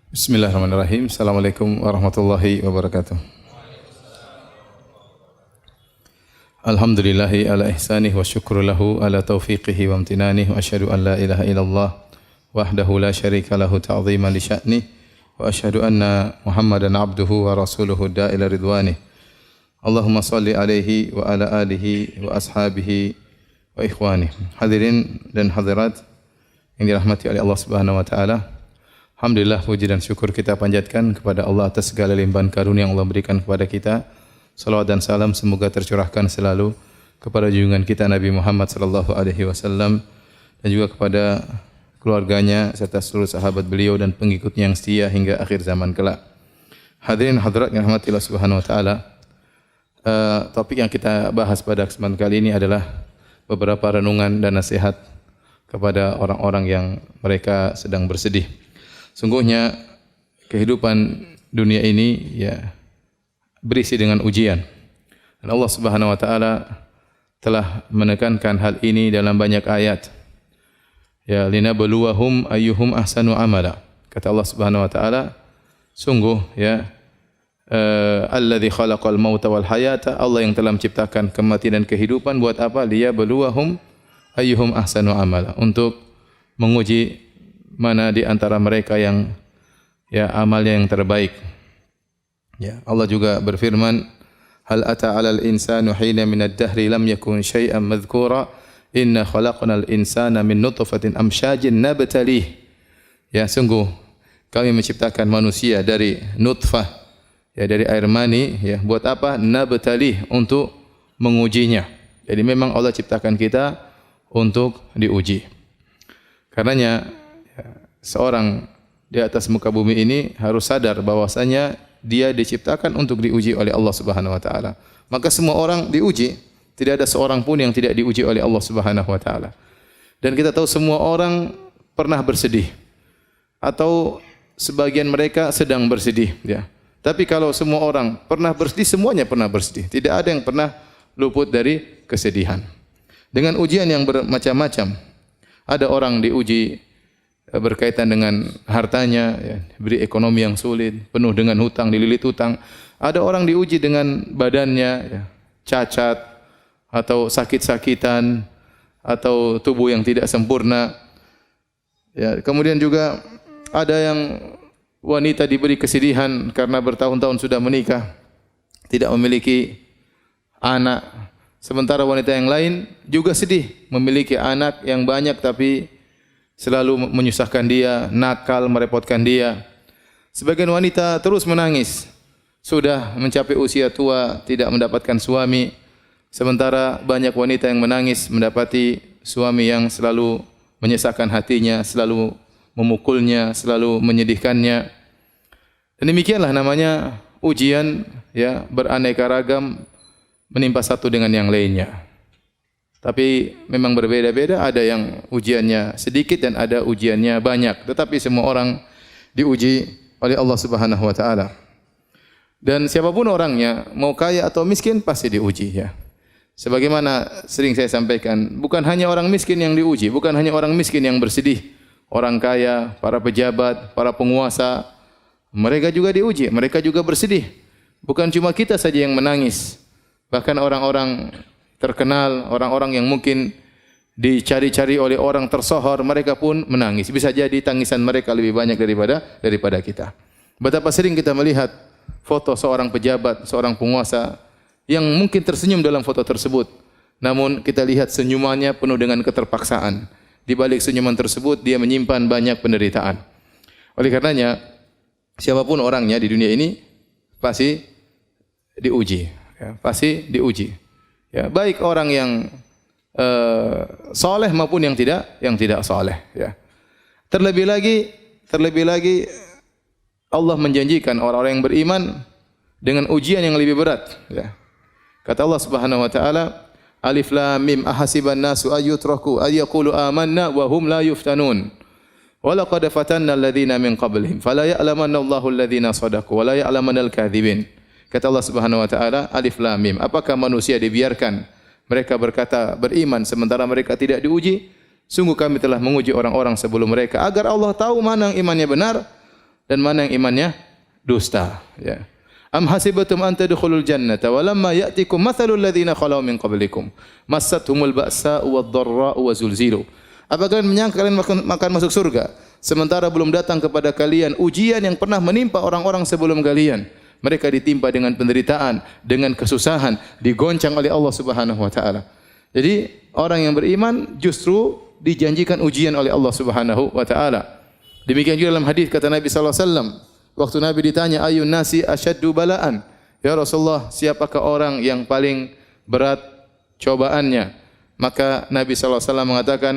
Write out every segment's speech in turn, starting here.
Bismillahirrahmanirrahim. Assalamualaikum warahmatullahi wabarakatuh. Alhamdulillahi ala ihsanih wa syukru lahu ala taufiqihi wa amtinanih wa asyhadu an la ilaha illallah wahdahu la syarika lahu ta'ziman li sya'nih wa asyhadu anna Muhammadan abduhu wa rasuluhu da'ila ridwanih. Allahumma salli alaihi wa ala alihi wa ashabihi wa ikhwanih. Hadirin dan hadirat yang dirahmati oleh Allah Subhanahu wa taala. Alhamdulillah, puji dan syukur kita panjatkan kepada Allah atas segala limpahan karunia yang Allah berikan kepada kita. Salawat dan salam semoga tercurahkan selalu kepada junjungan kita Nabi Muhammad sallallahu alaihi wasallam dan juga kepada keluarganya serta seluruh sahabat beliau dan pengikutnya yang setia hingga akhir zaman kelak. Hadirin hadirat yang dirahmati Allah Subhanahu wa taala. Topik yang kita bahas pada kesempatan kali ini adalah beberapa renungan dan nasihat kepada orang-orang yang mereka sedang bersedih. Sungguhnya kehidupan dunia ini berisi dengan ujian. Dan Allah Subhanahu wa taala telah menekankan hal ini dalam banyak ayat. Ya linabluwahum ayyuhum ahsanu amala. Kata Allah Subhanahu wa taala, sungguh alladzi khalaqal mauta wal hayata, Allah yang telah menciptakan kematian dan kehidupan buat apa? Liyabluwahum ayyuhum ahsanu amala, untuk menguji mana di antara mereka yang amalnya yang terbaik. Ya, Allah juga berfirman, hal ata 'alal insanu hina minad dahri lam yakun syai'an madhkura inna khalaqnal insana min nutfatin amsyajin nabtalih. Ya, sungguh kami menciptakan manusia dari nutfah, dari air mani, buat apa? Nabtalih, untuk mengujinya. Jadi memang Allah ciptakan kita untuk diuji. Karenanya seorang di atas muka bumi ini harus sadar bahwasanya dia diciptakan untuk diuji oleh Allah Subhanahu wa taala. Maka semua orang diuji, tidak ada seorang pun yang tidak diuji oleh Allah Subhanahu wa taala. Dan kita tahu semua orang pernah bersedih atau sebagian mereka sedang bersedih, Tapi kalau semua orang pernah bersedih, semuanya pernah bersedih. Tidak ada yang pernah luput dari kesedihan. Dengan ujian yang bermacam-macam. Ada orang diuji berkaitan dengan hartanya, diberi ekonomi yang sulit, penuh dengan hutang, dililit hutang. Ada orang diuji dengan badannya, cacat atau sakit-sakitan atau tubuh yang tidak sempurna. Kemudian juga ada yang wanita diberi kesedihan karena bertahun-tahun sudah menikah, tidak memiliki anak. Sementara wanita yang lain juga sedih, memiliki anak yang banyak tapi selalu menyusahkan dia, nakal, merepotkan dia. Sebagian wanita terus menangis, sudah mencapai usia tua, tidak mendapatkan suami. Sementara banyak wanita yang menangis mendapati suami yang selalu menyesakkan hatinya, selalu memukulnya, selalu menyedihkannya. Dan demikianlah namanya ujian, beraneka ragam, menimpa satu dengan yang lainnya. Tapi memang berbeda-beda, ada yang ujiannya sedikit dan ada ujiannya banyak. Tetapi semua orang diuji oleh Allah Subhanahu wa taala. Dan siapapun orangnya, mau kaya atau miskin, pasti diuji, Sebagaimana sering saya sampaikan, bukan hanya orang miskin yang diuji, bukan hanya orang miskin yang bersedih. Orang kaya, para pejabat, para penguasa, mereka juga diuji, mereka juga bersedih. Bukan cuma kita saja yang menangis. Bahkan orang-orang terkenal, orang-orang yang mungkin dicari-cari oleh orang tersohor, mereka pun menangis. Bisa jadi tangisan mereka lebih banyak daripada kita. Betapa sering kita melihat foto seorang pejabat, seorang penguasa yang mungkin tersenyum dalam foto tersebut. Namun kita lihat senyumannya penuh dengan keterpaksaan. Di balik senyuman tersebut dia menyimpan banyak penderitaan. Oleh karenanya, siapapun orangnya di dunia ini pasti diuji, pasti diuji. Baik orang yang soleh maupun yang tidak soleh. Terlebih lagi Allah menjanjikan orang-orang yang beriman dengan ujian yang lebih berat. Kata Allah Subhanahu wa taala, Alif Lam Mim ahasiban nasu ayyutraku ayyaqulu amanna wa hum la yuftanun. Wa laqad fatanna alladhina min qablihim fala ya'lamanna Allahu alladhina shadaqu wa la ya'lamanna al-kadhibin. Kata Allah Subhanahu wa taala, Alif Lam Mim, apakah manusia dibiarkan mereka berkata beriman sementara mereka tidak diuji? Sungguh kami telah menguji orang-orang sebelum mereka agar Allah tahu mana yang imannya benar dan mana yang imannya dusta. Ya. Am hasibatum an tadkhulul jannata wa lamma ya'tikum mathalul ladzina khalau min qablikum massathumul ba'sa'u wad-dharra'u wa zulzilu. Apakah kalian menyangka kalian akan masuk surga sementara belum datang kepada kalian ujian yang pernah menimpa orang-orang sebelum kalian? Mereka ditimpa dengan penderitaan, dengan kesusahan, digoncang oleh Allah Subhanahu wa taala. Jadi orang yang beriman justru dijanjikan ujian oleh Allah Subhanahu wa taala. Demikian juga dalam hadis kata Nabi sallallahu alaihi wasallam, waktu Nabi ditanya ayun nasi asyaddu bala'an? Ya Rasulullah, siapakah orang yang paling berat cobaannya? Maka Nabi sallallahu alaihi wasallam mengatakan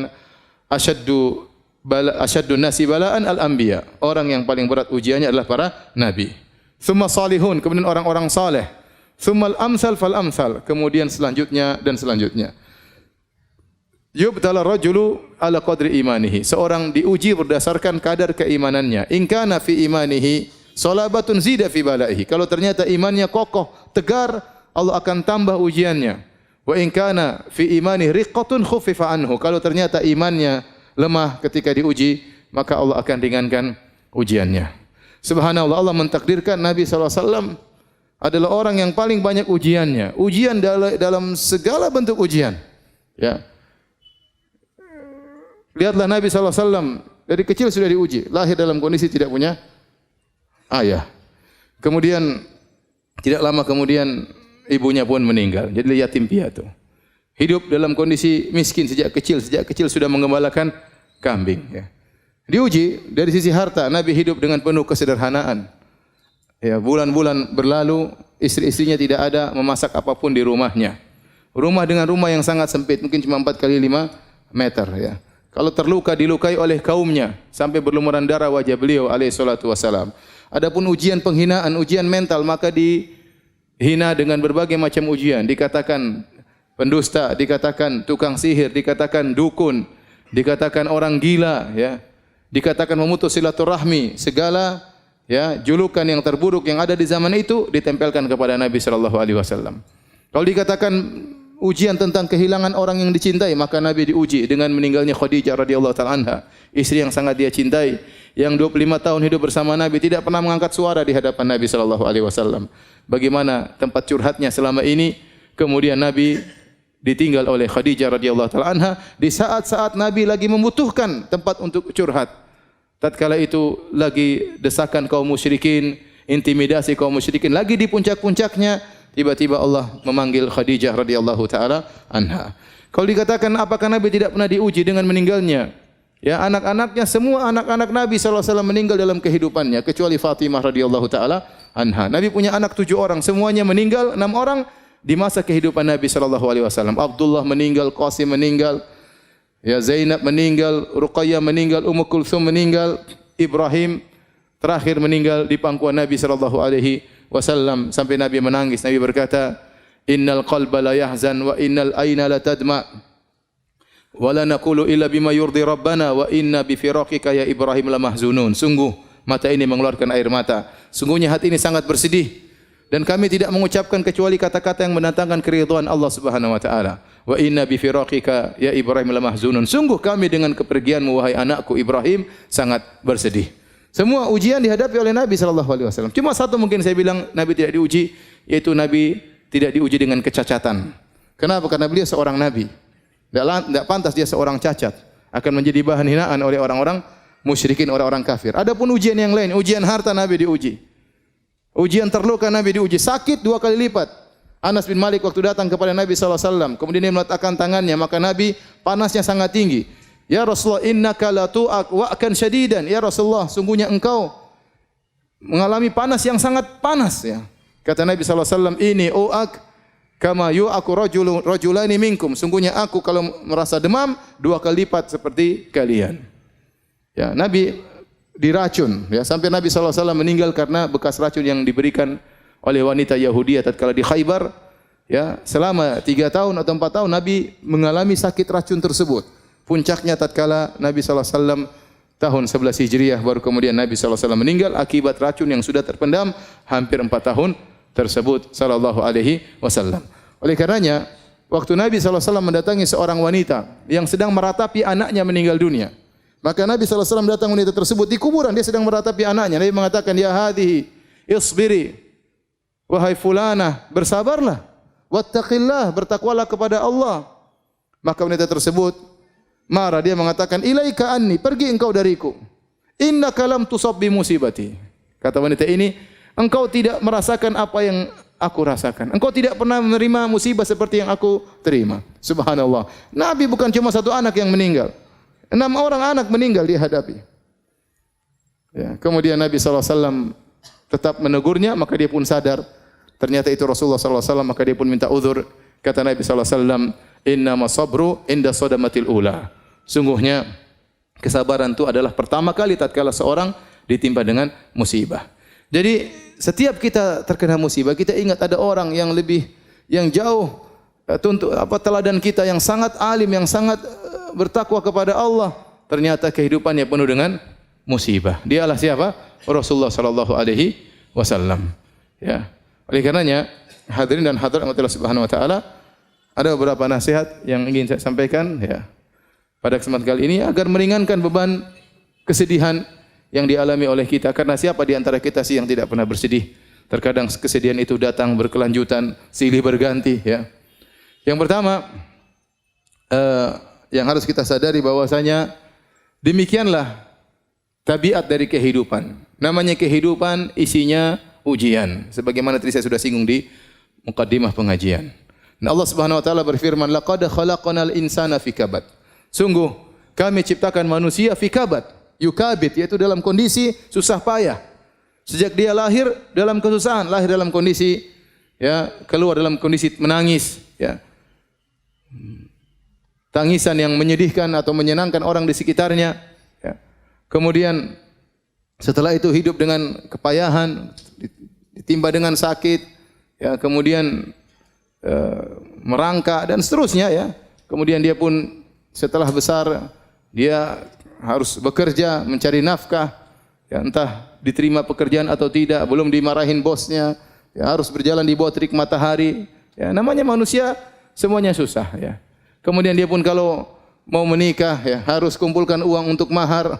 asyaddu nasi bala'an al-anbiya. Orang yang paling berat ujiannya adalah para nabi. Tsumma salihun, kemudian orang-orang saleh. Tsummal amsal fal amsal, kemudian selanjutnya dan selanjutnya. Yubtala rajulu ala qadri imanihi. Seorang diuji berdasarkan kadar keimanannya. In kana fi imanihi salabatun zida fi balaihi. Kalau ternyata imannya kokoh, tegar, Allah akan tambah ujiannya. Wa in kana fi imanihi riqqatun khuffifa anhu. Kalau ternyata imannya lemah ketika diuji, maka Allah akan ringankan ujiannya. Subhanallah, Allah mentakdirkan Nabi sallallahu alaihi wasallam adalah orang yang paling banyak ujiannya. Ujian dalam segala bentuk ujian. Ya. Lihatlah Nabi sallallahu alaihi wasallam dari kecil sudah diuji, lahir dalam kondisi tidak punya ayah. Kemudian tidak lama kemudian ibunya pun meninggal. Jadi yatim piatu. Hidup dalam kondisi miskin sejak kecil sudah menggembalakan kambing, ya. Diuji dari sisi harta, Nabi hidup dengan penuh kesederhanaan. Ya, bulan-bulan berlalu, istri-istrinya tidak ada memasak apapun di rumahnya. Rumah dengan rumah yang sangat sempit, mungkin cuma 4 kali 5 meter, ya. Kalau terluka dilukai oleh kaumnya sampai berlumuran darah wajah beliau alaihi salatu wasalam. Adapun ujian penghinaan, ujian mental, maka dihina dengan berbagai macam ujian. Dikatakan pendusta, dikatakan tukang sihir, dikatakan dukun, dikatakan orang gila, ya. Dikatakan memutus silaturahmi, segala ya julukan yang terburuk yang ada di zaman itu ditempelkan kepada Nabi sallallahu alaihi wasallam. Kalau dikatakan ujian tentang kehilangan orang yang dicintai, maka Nabi diuji dengan meninggalnya Khadijah radhiyallahu taala anha, istri yang sangat dia cintai, yang 25 tahun hidup bersama Nabi, tidak pernah mengangkat suara di hadapan Nabi sallallahu alaihi wasallam. Bagaimana tempat curhatnya selama ini, kemudian Nabi ditinggal oleh Khadijah radhiyallahu taala anha di saat-saat Nabi lagi membutuhkan tempat untuk curhat. Tatkala itu lagi desakan kaum musyrikin, intimidasi kaum musyrikin lagi di puncak-puncaknya, tiba-tiba Allah memanggil Khadijah radhiyallahu taala anha. Kalau dikatakan apakah Nabi tidak pernah diuji dengan meninggalnya? Ya, anak-anaknya semua anak-anak Nabi sallallahu alaihi wasallam meninggal dalam kehidupannya kecuali Fatimah radhiyallahu taala anha. Nabi punya anak 7 orang, semuanya meninggal, 6 orang di masa kehidupan Nabi sallallahu alaihi wasallam. Abdullah meninggal, Qasim meninggal, ya Zainab meninggal, Ruqayyah meninggal, Ummu Kulthum meninggal, Ibrahim terakhir meninggal di pangkuan Nabi sallallahu alaihi wasallam sampai Nabi menangis. Nabi berkata, "Innal qalba la yahzan wa innal aina la tadma wa la naqulu illa bima yurdi rabbana wa inna bi firaqika ya Ibrahim la mahzunun." Sungguh mata ini mengeluarkan air mata. Sungguhnya hati ini sangat bersedih. Dan kami tidak mengucapkan kecuali kata-kata yang mendatangkan keridhaan Allah Subhanahu wa taala. Wa inna bi firaqika ya Ibrahim la mahzunun. Sungguh kami dengan kepergianmu wahai anakku Ibrahim sangat bersedih. Semua ujian dihadapi oleh Nabi sallallahu alaihi wasallam. Cuma satu mungkin saya bilang Nabi tidak diuji, yaitu Nabi tidak diuji dengan kecacatan. Kenapa? Karena beliau seorang nabi. Tidak pantas dia seorang cacat, akan menjadi bahan hinaan oleh orang-orang musyrikin, orang-orang kafir. Adapun ujian yang lain, ujian harta Nabi diuji. Ujian terluka Nabi diuji, sakit 2 kali lipat. Anas bin Malik waktu datang kepada Nabi sallallahu alaihi wasallam, kemudian dia meletakkan tangannya, maka Nabi panasnya sangat tinggi. Ya Rasulullah, innaka la tu'ak wa'kan syadidan. Ya Rasulullah, sungguhnya engkau mengalami panas yang sangat panas, ya. Kata Nabi sallallahu alaihi wasallam, ini u'ak kama yu'aku rajulani minkum. Sungguhnya aku kalau merasa demam 2 kali lipat seperti kalian. Ya, Nabi diracun, ya, sampai Nabi sallallahu alaihi wasallam meninggal karena bekas racun yang diberikan oleh wanita Yahudi tatkala di Khaybar, ya, selama 3 tahun atau 4 tahun Nabi mengalami sakit racun tersebut. Puncaknya tatkala Nabi sallallahu alaihi wasallam tahun 11 Hijriah baru kemudian Nabi sallallahu alaihi wasallam meninggal akibat racun yang sudah terpendam hampir 4 tahun tersebut sallallahu alaihi wasallam. Oleh karenanya, waktu Nabi sallallahu alaihi wasallam mendatangi seorang wanita yang sedang meratapi anaknya meninggal dunia, Maka Nabi SAW datang wanita tersebut di kuburan, dia sedang meratapi anaknya. Nabi mengatakan, ya hadhihi, isbiri. Wahai fulana, bersabarlah. Wattaqillah, bertakwalah kepada Allah. Maka wanita tersebut marah, dia mengatakan, ilaika anni, pergi engkau dariku. Innaka lam tusab bi musibati. Kata wanita ini, engkau tidak merasakan apa yang aku rasakan. Engkau tidak pernah menerima musibah seperti yang aku terima. Subhanallah. Nabi bukan cuma satu anak yang meninggal. 6 orang anak meninggal dia hadapi. Ya, kemudian Nabi SAW tetap menegurnya, maka dia pun sadar. Ternyata itu Rasulullah SAW, maka dia pun minta uzur. Kata Nabi SAW, innama sabru inda sodamatil ula. Sungguhnya kesabaran itu adalah pertama kali tatkala seorang ditimpa dengan musibah. Jadi setiap kita terkena musibah, kita ingat ada orang yang jauh teladan kita, yang sangat alim, yang sangat bertakwa kepada Allah. Ternyata kehidupannya penuh dengan musibah. Dialah siapa? Rasulullah sallallahu alaihi wasallam. Ya. Oleh karenanya, hadirin dan hadirat Allah Subhanahu wa taala, ada beberapa nasihat yang ingin saya sampaikan ya pada kesempatan kali ini agar meringankan beban kesedihan yang dialami oleh kita. Karena siapa di antara kita sih yang tidak pernah bersedih? Terkadang kesedihan itu datang berkelanjutan, silih berganti ya. Yang pertama, yang harus kita sadari bahwasanya demikianlah tabiat dari kehidupan. Namanya kehidupan isinya ujian. Sebagaimana tadi saya sudah singgung di mukaddimah pengajian. Dan Allah Subhanahu wa taala berfirman, laqad khalaqnal insana fi kabad. Sungguh kami ciptakan manusia fi kabad. Yukabit, yaitu dalam kondisi susah payah. Sejak dia lahir dalam kesusahan, lahir dalam kondisi ya, keluar dalam kondisi menangis ya. Tangisan yang menyedihkan atau menyenangkan orang di sekitarnya. Ya. Kemudian setelah itu hidup dengan kepayahan, ditimpa dengan sakit, ya. Kemudian merangkak dan seterusnya. Ya. Kemudian dia pun setelah besar dia harus bekerja mencari nafkah. Ya, entah diterima pekerjaan atau tidak, belum dimarahin bosnya. Ya, harus berjalan di bawah terik matahari. Ya, namanya manusia semuanya susah. Ya. Kemudian dia pun kalau mau menikah ya harus kumpulkan uang untuk mahar,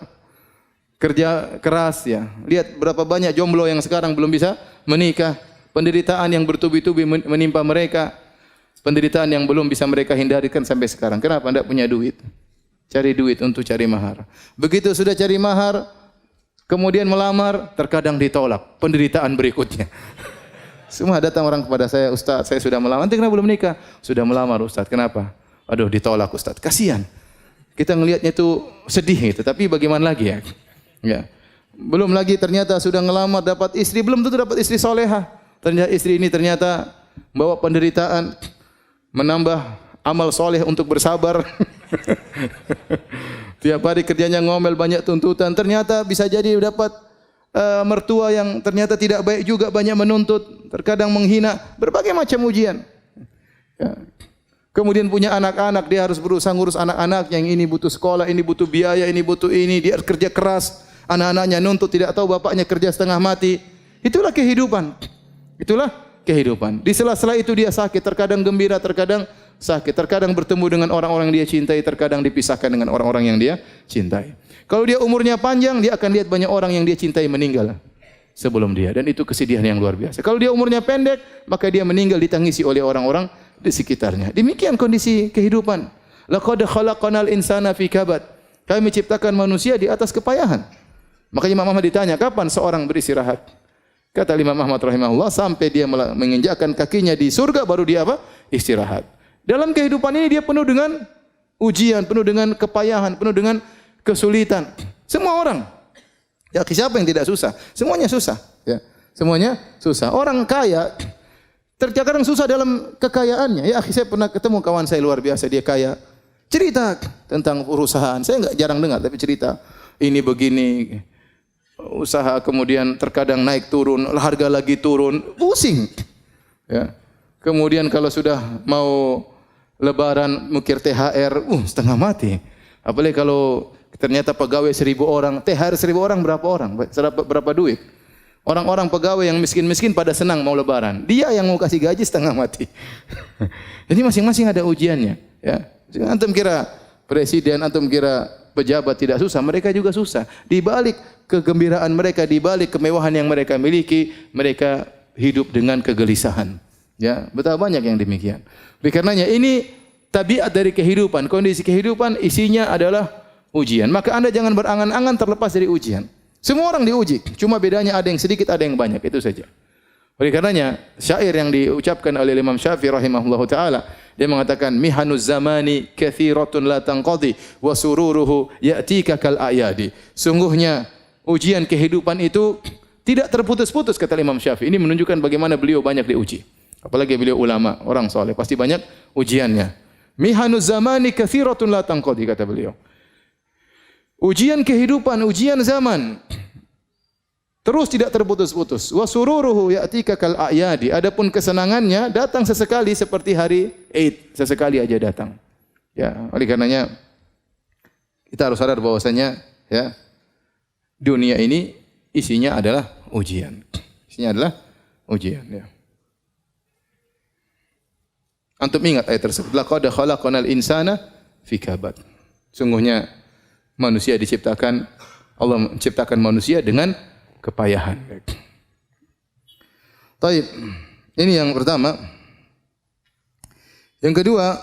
kerja keras ya. Lihat berapa banyak jomblo yang sekarang belum bisa menikah, penderitaan yang bertubi-tubi menimpa mereka, penderitaan yang belum bisa mereka hindarikan sampai sekarang. Kenapa? Tidak punya duit, cari duit untuk cari mahar. Begitu sudah cari mahar, kemudian melamar, terkadang ditolak, penderitaan berikutnya. Semua datang orang kepada saya, Ustaz, saya sudah melamar. Nanti kenapa belum nikah? Sudah melamar Ustaz, kenapa? Aduh, ditolak Ustaz. Kasihan. Kita ngelihatnya itu sedih gitu, tapi bagaimana lagi ya? Ya. Belum lagi ternyata sudah ngelamar dapat istri, belum tentu dapat istri solehah. Ternyata istri ini ternyata bawa penderitaan, menambah amal soleh untuk bersabar. Tiap hari kerjanya ngomel, banyak tuntutan. Ternyata bisa jadi dapat mertua yang ternyata tidak baik juga, banyak menuntut, terkadang menghina, berbagai macam ujian. Ya. Kemudian punya anak-anak, dia harus berusaha ngurus anak-anak, yang ini butuh sekolah, ini butuh biaya, ini butuh ini, dia kerja keras, anak-anaknya nuntut, tidak tahu bapaknya kerja setengah mati. Itulah kehidupan. Itulah kehidupan. Di sela-sela itu dia sakit, terkadang gembira, terkadang sakit, terkadang bertemu dengan orang-orang yang dia cintai, terkadang dipisahkan dengan orang-orang yang dia cintai. Kalau dia umurnya panjang, dia akan lihat banyak orang yang dia cintai meninggal sebelum dia, dan itu kesedihan yang luar biasa. Kalau dia umurnya pendek, maka dia meninggal ditangisi oleh orang-orang di sekitarnya. Demikian kondisi kehidupan. Laqad khalaqnal insana fi kabad. Kami ciptakan manusia di atas kepayahan. Makanya Imam Ahmad ditanya, kapan seorang beristirahat? Kata Imam Ahmad rahimahullah, sampai dia menginjakkan kakinya di surga baru dia apa? Istirahat. Dalam kehidupan ini dia penuh dengan ujian, penuh dengan kepayahan, penuh dengan kesulitan. Semua orang. Ya, siapa yang tidak susah? Semuanya susah, ya. Semuanya susah. Orang kaya terkadang susah dalam kekayaannya. Ya, saya pernah ketemu kawan saya luar biasa, dia kaya. Cerita tentang perusahaan. Saya enggak jarang dengar, tapi cerita ini begini. Usaha kemudian terkadang naik turun, harga lagi turun, pusing. Ya. Kemudian kalau sudah mau lebaran mikir THR, setengah mati. Apalagi kalau ternyata pegawai 1.000 orang, THR 1.000 orang berapa orang? Berapa duit? Orang-orang pegawai yang miskin-miskin pada senang mau lebaran. Dia yang mau kasih gaji setengah mati. Jadi masing-masing ada ujiannya. Ya. Antum kira presiden, antum kira pejabat tidak susah, mereka juga susah. Di balik kegembiraan mereka, di balik kemewahan yang mereka miliki, mereka hidup dengan kegelisahan. Ya, betapa banyak yang demikian. Oleh karenanya ini tabiat dari kehidupan, kondisi kehidupan isinya adalah ujian. Maka Anda jangan berangan-angan terlepas dari ujian. Semua orang diuji, cuma bedanya ada yang sedikit, ada yang banyak, itu saja. Oleh karenanya, syair yang diucapkan oleh Imam Syafi'i rahimahullahu taala, dia mengatakan mihanuz zamani katsiratun la tanqadi wa sururuhu ya'tika kal ayadi. Sungguhnya ujian kehidupan itu tidak terputus-putus kata Imam Syafi'i. Ini menunjukkan bagaimana beliau banyak diuji. Apalagi beliau ulama, orang soleh, pasti banyak ujiannya. Mihanuz zamani katsiratun la tanqadi kata beliau. Ujian kehidupan, ujian zaman terus tidak terputus-putus. Wa sururuhu ya'tika kal a'yadi. Adapun kesenangannya datang sesekali seperti hari Eid, sesekali aja datang. Ya, oleh karenanya kita harus sadar bahwasanya ya dunia ini isinya adalah ujian. Isinya adalah ujian, ya. Antum ingat ayat tersebut, laqad khalaqnal insana fi kabad. Sungguhnya manusia diciptakan, Allah menciptakan manusia dengan kepayahan. Taib. Ini yang pertama. Yang kedua,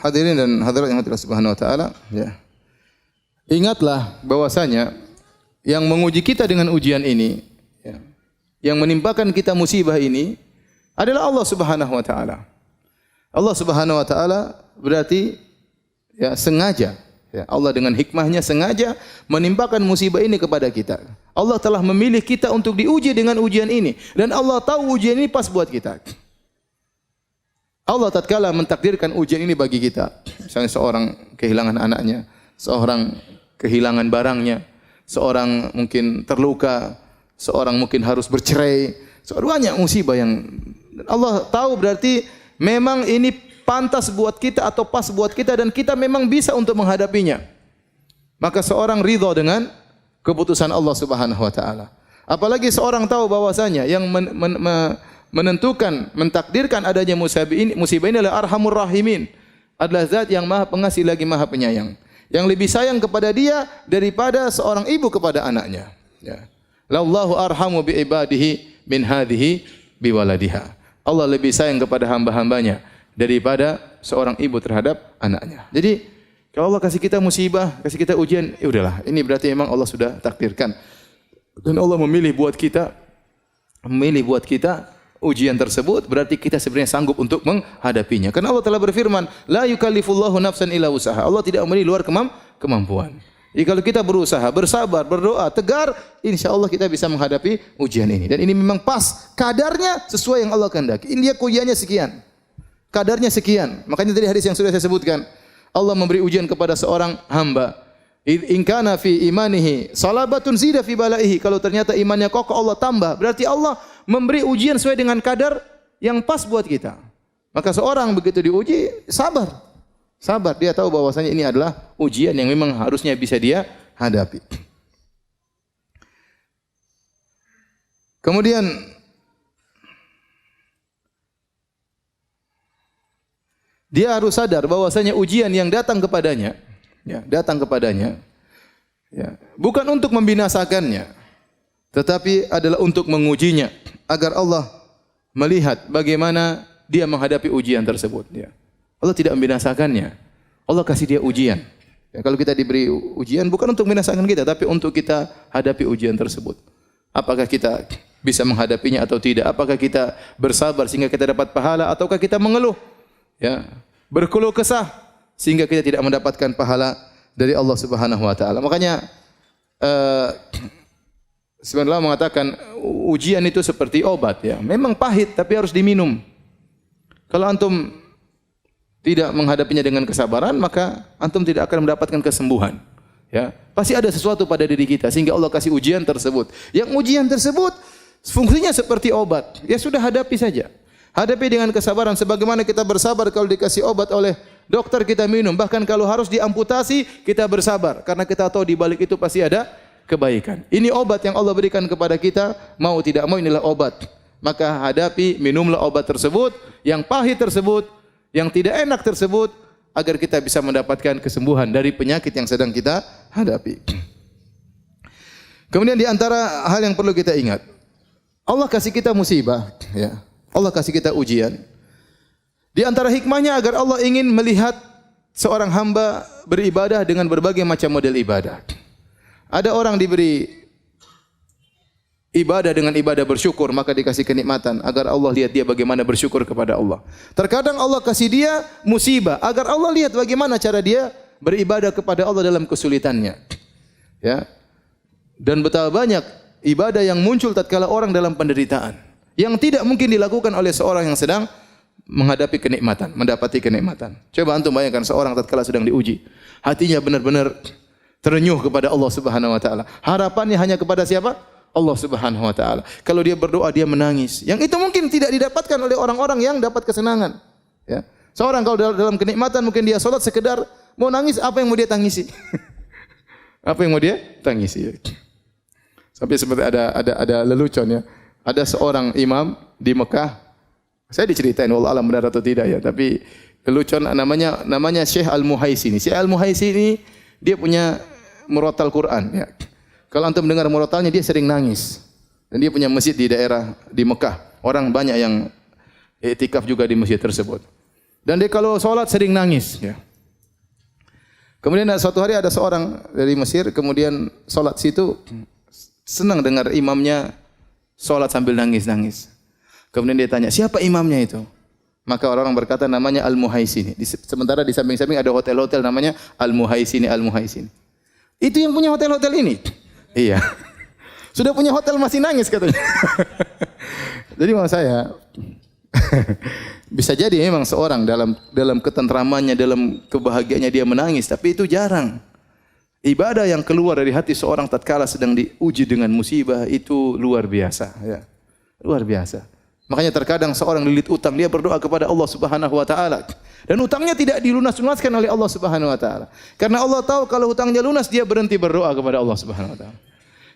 hadirin dan hadirat yang Allah Subhanahu wa taala, ya. Ingatlah bahwasanya yang menguji kita dengan ujian ini, ya, yang menimpakan kita musibah ini adalah Allah Subhanahu wa taala. Allah Subhanahu wa taala berarti ya sengaja, ya, Allah dengan hikmahnya sengaja menimpakan musibah ini kepada kita. Allah telah memilih kita untuk diuji dengan ujian ini dan Allah tahu ujian ini pas buat kita. Allah tatkala mentakdirkan ujian ini bagi kita, misalnya seorang kehilangan anaknya, seorang kehilangan barangnya, seorang mungkin terluka, seorang mungkin harus bercerai, banyak musibah yang Allah tahu berarti memang ini pantas buat kita atau pas buat kita dan kita memang bisa untuk menghadapinya. Maka seorang ridha dengan keputusan Allah Subhanahu wa taala. Apalagi seorang tahu bahwasanya yang menentukan, mentakdirkan adanya musibah ini adalah Arhamur Rahimin. Adalah zat yang Maha Pengasih lagi Maha Penyayang. Yang lebih sayang kepada dia daripada seorang ibu kepada anaknya. Ya. Lallahu arhamu bi ibadihi min hadhihi biwaladiha. Allah lebih sayang kepada hamba-hambanya daripada seorang ibu terhadap anaknya. Jadi kalau Allah kasih kita musibah, kasih kita ujian, ya udahlah, ini berarti memang Allah sudah takdirkan. Dan Allah memilih buat kita ujian tersebut, berarti kita sebenarnya sanggup untuk menghadapinya. Karena Allah telah berfirman, la yukallifullahu nafsan illa usaha. Allah tidak memberi luar kemampuan. Jadi kalau kita berusaha, bersabar, berdoa, tegar, insya Allah kita bisa menghadapi ujian ini. Dan ini memang pas, kadarnya sesuai yang Allah kehendaki. Ini dia ujiannya sekian, kadarnya sekian. Makanya tadi hadis yang sudah saya sebutkan, Allah memberi ujian kepada seorang hamba. In kana fi imanihi salabatun zida fi balaihi. Kalau ternyata imannya kokoh, Allah tambah. Berarti Allah memberi ujian sesuai dengan kadar yang pas buat kita. Maka seorang begitu diuji, sabar. Sabar, dia tahu bahwasanya ini adalah ujian yang memang harusnya bisa dia hadapi. Kemudian dia harus sadar bahwasanya ujian yang datang kepadanya, ya, bukan untuk membinasakannya, tetapi adalah untuk mengujinya agar Allah melihat bagaimana dia menghadapi ujian tersebut, ya. Allah tidak membinasakannya. Allah kasih dia ujian. Ya, kalau kita diberi ujian bukan untuk membinasakan kita, tapi untuk kita hadapi ujian tersebut. Apakah kita bisa menghadapinya atau tidak? Apakah kita bersabar sehingga kita dapat pahala ataukah kita mengeluh? Ya, berkeluh kesah sehingga kita tidak mendapatkan pahala dari Allah Subhanahu wa taala. Makanya sebenarnya mengatakan ujian itu seperti obat, ya. Memang pahit tapi harus diminum. Kalau antum tidak menghadapinya dengan kesabaran, maka antum tidak akan mendapatkan kesembuhan. Ya, pasti ada sesuatu pada diri kita sehingga Allah kasih ujian tersebut. Yang ujian tersebut fungsinya seperti obat. Ya sudah, hadapi saja. Hadapi dengan kesabaran sebagaimana kita bersabar kalau dikasih obat oleh dokter kita minum. Bahkan kalau harus diamputasi kita bersabar karena kita tahu di balik itu pasti ada kebaikan. Ini obat yang Allah berikan kepada kita, mau tidak mau inilah obat. Maka hadapi, minumlah obat tersebut yang pahit tersebut. yang tidak enak tersebut agar kita bisa mendapatkan kesembuhan dari penyakit yang sedang kita hadapi. Kemudian di antara hal yang perlu kita ingat, Allah kasih kita musibah, ya. Allah kasih kita ujian. Di antara hikmahnya agar Allah ingin melihat seorang hamba beribadah dengan berbagai macam model ibadah. Ada orang diberi ibadah dengan ibadah bersyukur, maka dikasih kenikmatan agar Allah lihat dia bagaimana bersyukur kepada Allah. Terkadang Allah kasih dia musibah agar Allah lihat bagaimana cara dia beribadah kepada Allah dalam kesulitannya. Ya. Dan betapa banyak ibadah yang muncul tatkala orang dalam penderitaan yang tidak mungkin dilakukan oleh seorang yang sedang menghadapi kenikmatan, mendapati kenikmatan. Coba antum bayangkan seorang tatkala sedang diuji, hatinya benar-benar terenyuh kepada Allah Subhanahu wa taala. Harapannya hanya kepada siapa? Allah Subhanahu wa taala. Kalau dia berdoa dia menangis. Yang itu mungkin tidak didapatkan oleh orang-orang yang dapat kesenangan. Ya. Seorang kalau dalam kenikmatan mungkin dia salat sekedar mau nangis, apa yang mau dia tangisi? Apa yang mau dia tangisi? Sampai seperti ada lelucon ya. Ada seorang imam di Mekah. Saya diceritain wallah alam benar atau tidak ya, tapi lelucon namanya Syekh Al-Muhaisini. Syekh Al-Muhaisini dia punya murotal Quran ya. Kalau antum mendengar murotalnya dia sering nangis. Dan dia punya masjid di daerah di Mekah. Orang banyak yang iktikaf juga di masjid tersebut. Dan dia kalau salat sering nangis ya. Kemudian suatu hari ada seorang dari Mesir kemudian salat situ senang dengar imamnya salat sambil nangis-nangis. Kemudian dia tanya, siapa imamnya itu? Maka orang-orang berkata namanya Al-Muhaisini. Sementara di samping-samping ada hotel-hotel namanya Al-Muhaisini, Al-Muhaisini. Itu yang punya hotel-hotel ini? Iya. Sudah punya hotel masih nangis katanya. Jadi maksud saya, bisa jadi memang seorang dalam ketentramannya, dalam kebahagiaannya dia menangis, tapi itu jarang. Ibadah yang keluar dari hati seorang tatkala sedang diuji dengan musibah itu luar biasa, ya. Luar biasa. Makanya terkadang seorang lilit utang, dia berdoa kepada Allah Subhanahu wa taala dan utangnya tidak dilunas-lunaskan oleh Allah Subhanahu wa taala. Karena Allah tahu kalau hutangnya lunas dia berhenti berdoa kepada Allah Subhanahu wa taala.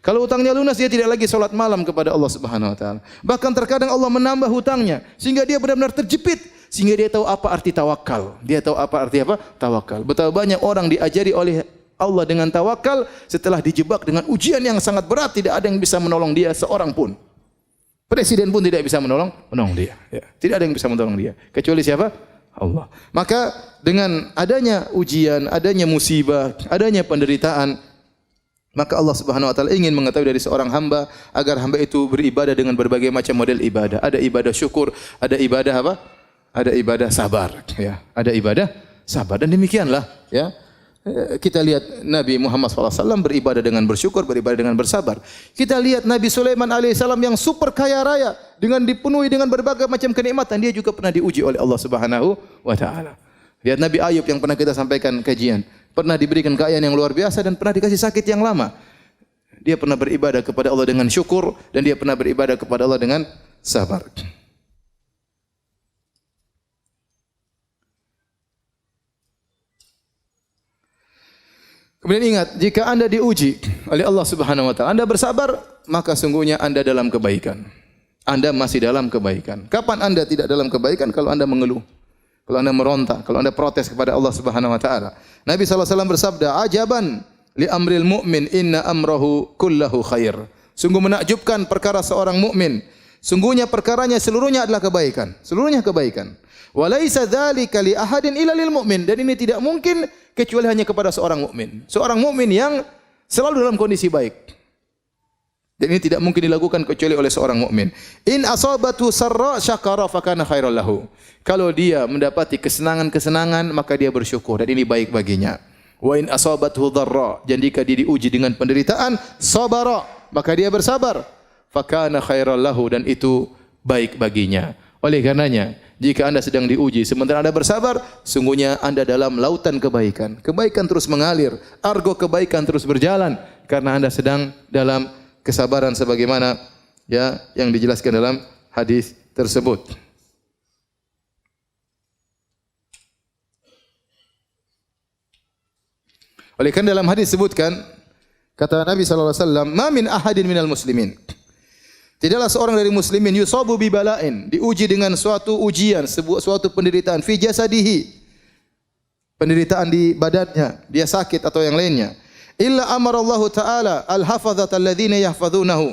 Kalau hutangnya lunas dia tidak lagi salat malam kepada Allah Subhanahu wa taala. Bahkan terkadang Allah menambah hutangnya sehingga dia benar-benar terjepit, sehingga dia tahu apa arti tawakal. Dia tahu apa arti apa? Tawakal. Betapa banyak orang diajari oleh Allah dengan tawakal setelah dijebak dengan ujian yang sangat berat, tidak ada yang bisa menolong dia seorang pun. Presiden pun tidak bisa menolong dia. Ya. Tidak ada yang bisa menolong dia. Kecuali siapa? Allah. Maka dengan adanya ujian, adanya musibah, adanya penderitaan, maka Allah Subhanahu wa taala ingin mengetahui dari seorang hamba agar hamba itu beribadah dengan berbagai macam model ibadah. Ada ibadah syukur, ada ibadah apa? Ada ibadah sabar, ya. Ada ibadah sabar dan demikianlah, ya. Kita lihat Nabi Muhammad SAW beribadah dengan bersyukur, beribadah dengan bersabar. Kita lihat Nabi Sulaiman alaihissalam yang super kaya raya dengan dipenuhi dengan berbagai macam kenikmatan, dia juga pernah diuji oleh Allah Subhanahu wa taala. Lihat Nabi Ayub yang pernah kita sampaikan kajian, pernah diberikan kekayaan yang luar biasa dan pernah dikasih sakit yang lama. Dia pernah beribadah kepada Allah dengan syukur dan dia pernah beribadah kepada Allah dengan sabar. Kemudian ingat, jika Anda diuji oleh Allah Subhanahu wa taala, Anda bersabar, maka sungguhnya Anda dalam kebaikan. Anda masih dalam kebaikan. Kapan Anda tidak dalam kebaikan? Kalau Anda mengeluh, kalau Anda meronta, kalau Anda protes kepada Allah Subhanahu wa taala. Nabi sallallahu alaihi wasallam bersabda, "Ajaban li amril mu'min, inna amrahu kullahu khair." Sungguh menakjubkan perkara seorang mukmin. Sungguhnya perkaranya seluruhnya adalah kebaikan. Seluruhnya kebaikan. Wa laisa dzalika li ahadin illa lil mu'min. Dan ini tidak mungkin kecuali hanya kepada seorang mukmin. Seorang mukmin yang selalu dalam kondisi baik. Dan ini tidak mungkin dilakukan kecuali oleh seorang mukmin. In asabatu sarra syakara fakana khairal lahu. Kalau dia mendapati kesenangan-kesenangan maka dia bersyukur dan ini baik baginya. Wa in asabathu dharra, dan jika dia diuji dengan penderitaan, sabara, maka dia bersabar. Fakana khairal lahu, dan itu baik baginya. Oleh karenanya, jika Anda sedang diuji sementara Anda bersabar, sungguhnya Anda dalam lautan kebaikan. Kebaikan terus mengalir, argo kebaikan terus berjalan karena Anda sedang dalam kesabaran sebagaimana ya yang dijelaskan dalam hadis tersebut. Oleh karena dalam hadis disebutkan kata Nabi sallallahu alaihi wasallam, "Ma min ahadin minal muslimin." Tidaklah seorang dari muslimin yusabu bi bala'in, diuji dengan suatu ujian, suatu penderitaan fi jasadihi, penderitaan di badannya, dia sakit atau yang lainnya. Illa amarallahu ta'ala al-hafazata alladhina yahfazunahu.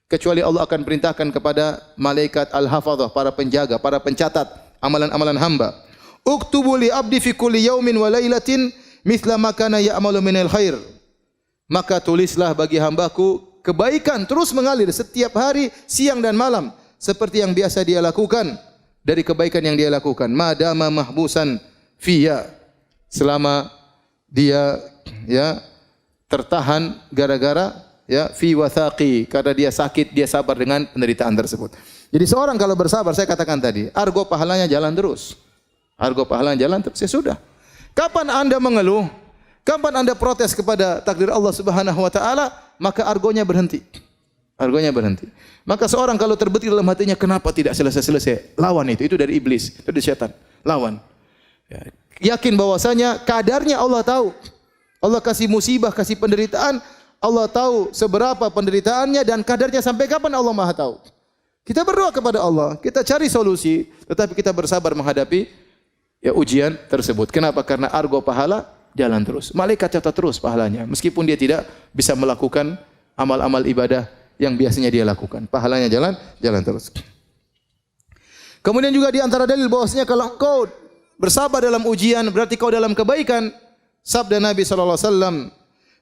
Kecuali Allah akan perintahkan kepada malaikat al-hafazah, para penjaga, para pencatat amalan-amalan hamba. Uktubu li abdi fi kulli yaumin wa lailatin mithla ma kana ya'malu minal khair. Maka tulislah bagi hambaku kebaikan terus mengalir setiap hari, siang dan malam, seperti yang biasa dia lakukan dari kebaikan yang dia lakukan. Madama mahbusan fiya, selama dia tertahan gara-gara fi wathaqi, karena dia sakit, dia sabar dengan penderitaan tersebut. Jadi seorang kalau bersabar, saya katakan tadi, argo pahalanya jalan terus. Argo pahalanya jalan terus, ya sudah. Kapan Anda mengeluh, kapan Anda protes kepada takdir Allah Subhanahu wa taala, maka argonya berhenti. Argonya berhenti. Maka seorang kalau terbetik dalam hatinya, kenapa tidak selesai-selesai? Lawan itu dari iblis, itu dari setan. Lawan. Yakin bahwasanya kadarnya Allah tahu. Allah kasih musibah, kasih penderitaan, Allah tahu seberapa penderitaannya dan kadarnya sampai kapan, Allah Maha tahu. Kita berdoa kepada Allah, kita cari solusi, tetapi kita bersabar menghadapi ujian tersebut. Kenapa? Karena argo pahala jalan terus. Malaikat catat terus pahalanya, meskipun dia tidak bisa melakukan amal-amal ibadah yang biasanya dia lakukan. Pahalanya jalan terus. Kemudian juga di antara dalil bahwasanya kalau engkau bersabar dalam ujian, berarti kau dalam kebaikan. Sabda Nabi sallallahu alaihi wasallam,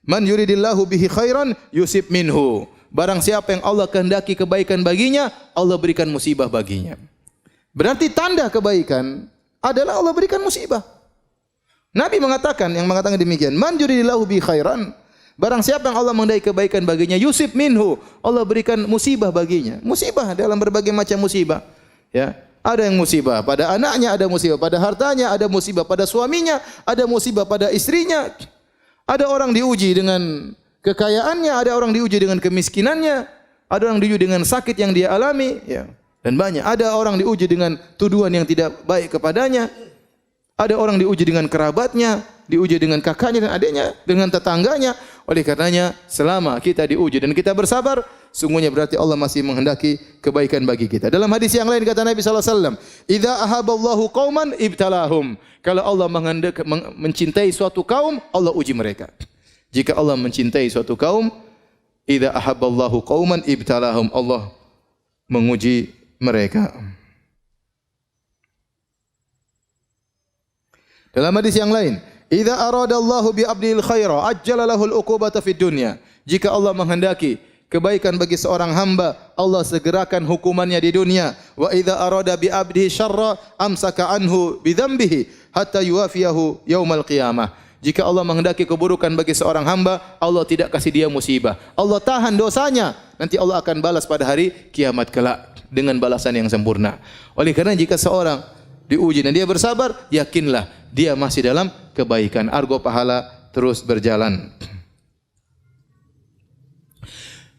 "Man yuridillahu bihi khairan yusib minhu." Barang siapa yang Allah kehendaki kebaikan baginya, Allah berikan musibah baginya. Berarti tanda kebaikan adalah Allah berikan musibah. Nabi mengatakan, yang mengatakan demikian, "Man yuridillahu bihi khairan." Barang siapa yang Allah menghendaki kebaikan baginya, yusib minhu, Allah berikan musibah baginya. Musibah dalam berbagai macam musibah. Ya, ada yang musibah pada anaknya, ada musibah pada hartanya, ada musibah pada suaminya, ada musibah pada istrinya. Ada orang diuji dengan kekayaannya, ada orang diuji dengan kemiskinannya, ada orang diuji dengan sakit yang dia alami, dan banyak. Ada orang diuji dengan tuduhan yang tidak baik kepadanya. Ada orang diuji dengan kerabatnya, diuji dengan kakaknya dan adiknya, dengan tetangganya. Oleh karenanya, selama kita diuji dan kita bersabar, sungguhnya berarti Allah masih menghendaki kebaikan bagi kita. Dalam hadis yang lain kata Nabi sallallahu alaihi wasallam, "Idza ahaballahu qauman ibtalahum." Kalau Allah mencintai suatu kaum, Allah uji mereka. Jika Allah mencintai suatu kaum, idza ahaballahu qauman ibtalahum, Allah menguji mereka. Dalam hadis yang lain, idza aradallahu bi 'abdil khaira ajjala lahul uqubata fid dunya. Jika Allah menghendaki kebaikan bagi seorang hamba, Allah segerakan hukumannya di dunia. Wa idza arada bi 'abdihi syarra amsaka anhu bi dzambihi hatta yuwafiyahu yaumal qiyamah. Jika Allah menghendaki keburukan bagi seorang hamba, Allah tidak kasih dia musibah. Allah tahan dosanya, nanti Allah akan balas pada hari kiamat kelak dengan balasan yang sempurna. Oleh karena jika seorang diuji dan dia bersabar, yakinlah dia masih dalam kebaikan. Argo pahala terus berjalan.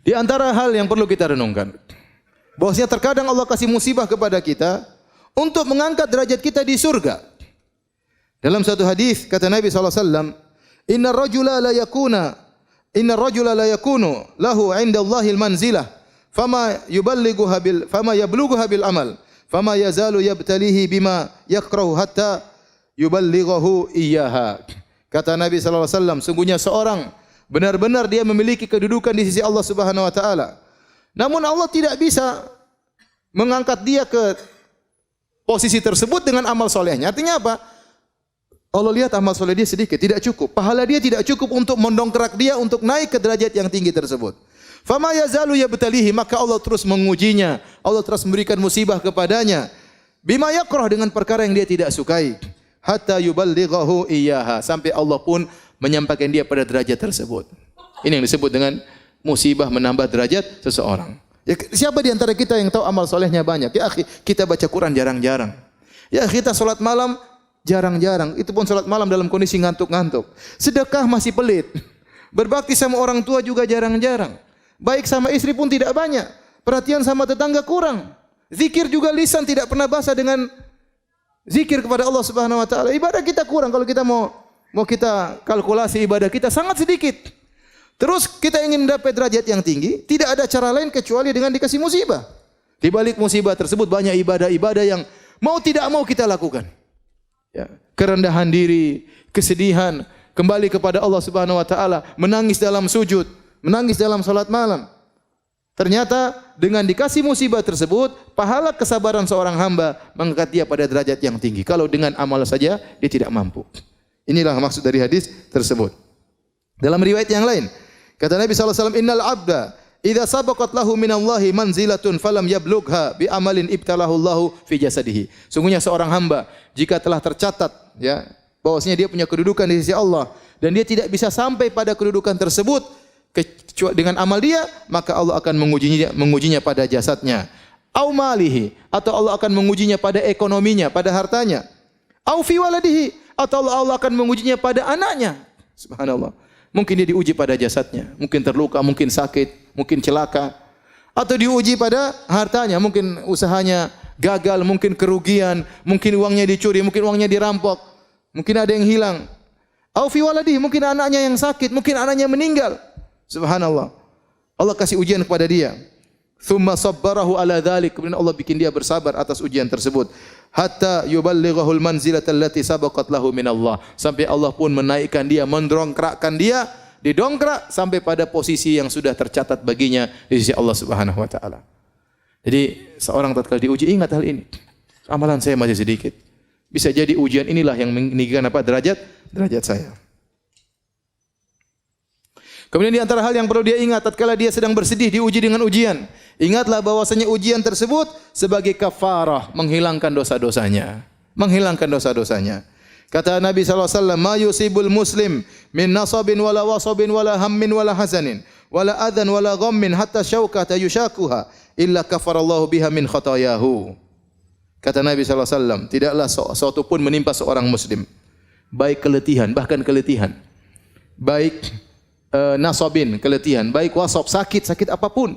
Di antara hal yang perlu kita renungkan, bahwasanya terkadang Allah kasih musibah kepada kita untuk mengangkat derajat kita di surga. Dalam satu hadis kata Nabi sallallahu alaihi wasallam, "Innar rajula la yakunu lahu 'inda Allahil manzilah, fama yablughuha bil amal, fama yazalu yabtalihi bima yakrahu hatta yuballighahu iyyaha." Kata Nabi sallallahu alaihi wasallam, sungguhnya seorang benar-benar dia memiliki kedudukan di sisi Allah Subhanahu wa taala. Namun Allah tidak bisa mengangkat dia ke posisi tersebut dengan amal solehnya. Artinya apa? Allah lihat amal soleh dia sedikit, tidak cukup. Pahala dia tidak cukup untuk mendongkrak dia untuk naik ke derajat yang tinggi tersebut. Fama yazalu yabtalihi, maka Allah terus mengujinya. Allah terus memberikan musibah kepadanya. Bima yakrah, dengan perkara yang dia tidak sukai. Hatta yuballighahu iyyaha, sampai Allah pun menyampaikan dia pada derajat tersebut. Ini yang disebut dengan musibah menambah derajat seseorang. Ya, siapa di antara kita yang tahu amal solehnya banyak? Ya akhi, kita baca Quran jarang-jarang. Ya kita salat malam jarang-jarang. Itu pun salat malam dalam kondisi ngantuk-ngantuk. Sedekah masih pelit. Berbakti sama orang tua juga jarang-jarang. Baik sama istri pun tidak banyak. Perhatian sama tetangga kurang. Zikir juga lisan tidak pernah basah dengan zikir kepada Allah Subhanahu wa taala. Ibadah kita kurang. Kalau kita mau kita kalkulasi ibadah kita sangat sedikit. Terus kita ingin mendapat derajat yang tinggi, tidak ada cara lain kecuali dengan dikasih musibah. Di balik musibah tersebut banyak ibadah-ibadah yang mau tidak mau kita lakukan. Ya, kerendahan diri, kesedihan, kembali kepada Allah Subhanahu wa taala, menangis dalam sujud, menangis dalam salat malam. Ternyata dengan dikasih musibah tersebut, pahala kesabaran seorang hamba mengangkat dia pada derajat yang tinggi. Kalau dengan amal saja dia tidak mampu. Inilah maksud dari hadis tersebut. Dalam riwayat yang lain, kata Nabi SAW, Innal abda idza sabaqat lahu minallahi manzilatun falam yablugha bi amalin ibtalahu Allahu fi jasadihi. Sungguhnya seorang hamba jika telah tercatat ya bahwasanya dia punya kedudukan di sisi Allah dan dia tidak bisa sampai pada kedudukan tersebut dengan amal dia, maka Allah akan mengujinya pada jasadnya. Au malihi, atau Allah akan mengujinya pada ekonominya, pada hartanya. Au fi waladihi, atau Allah akan mengujinya pada anaknya. Subhanallah. Mungkin dia diuji pada jasadnya, mungkin terluka, mungkin sakit, mungkin celaka, atau diuji pada hartanya, mungkin usahanya gagal, mungkin kerugian, mungkin uangnya dicuri, mungkin uangnya dirampok, mungkin ada yang hilang. Au fi waladihi, mungkin anaknya yang sakit, mungkin anaknya meninggal. Subhanallah. Allah kasih ujian kepada dia. Tsumma sabbarahu ala dzalik, kemudian Allah bikin dia bersabar atas ujian tersebut. Hatta yuballighahul manzilata allati sabaqat lahu min Allah. Sampai Allah pun menaikkan dia, mendongkrakkan dia, didongkrak sampai pada posisi yang sudah tercatat baginya di sisi Allah Subhanahu wa taala. Jadi seorang tatkala diuji ingat hal ini. Amalan saya masih sedikit. Bisa jadi ujian inilah yang meninggikan derajat saya. Kemudian di antara hal yang perlu dia ingat tatkala dia sedang bersedih diuji dengan ujian, ingatlah bahwasanya ujian tersebut sebagai kafarah, menghilangkan dosa-dosanya. Menghilangkan dosa-dosanya. Kata Nabi sallallahu alaihi wasallam, "Ma yusibul muslim min nasabin wala wasabin wala hammin wala hazanin wala adhan wala ghammin hatta syaukata yushakuha illa kafarallahu biha min khatayahu." Kata Nabi sallallahu alaihi wasallam, tidaklah suatu pun menimpa seorang muslim, baik keletihan, bahkan keletihan, baik nasabin, keletihan, baik wasab, sakit apapun,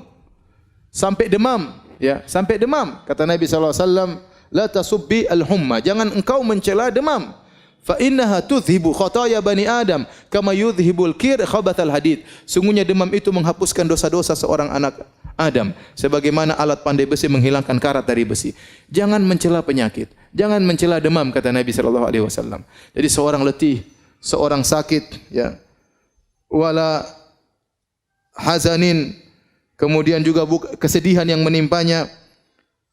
sampai demam, ya, sampai demam. Kata Nabi sallallahu alaihi wasallam, la tasubbi al-humma, jangan engkau mencela demam. Fa innaha tudhibu khataya bani Adam kama yudhibul kir khabathal hadid. Sungguhnya demam itu menghapuskan dosa-dosa seorang anak Adam sebagaimana alat pandai besi menghilangkan karat dari besi. Jangan mencela penyakit, jangan mencela demam, kata Nabi sallallahu alaihi wasallam. Jadi seorang letih, seorang sakit, ya, wala hazanin, kemudian juga kesedihan yang menimpanya,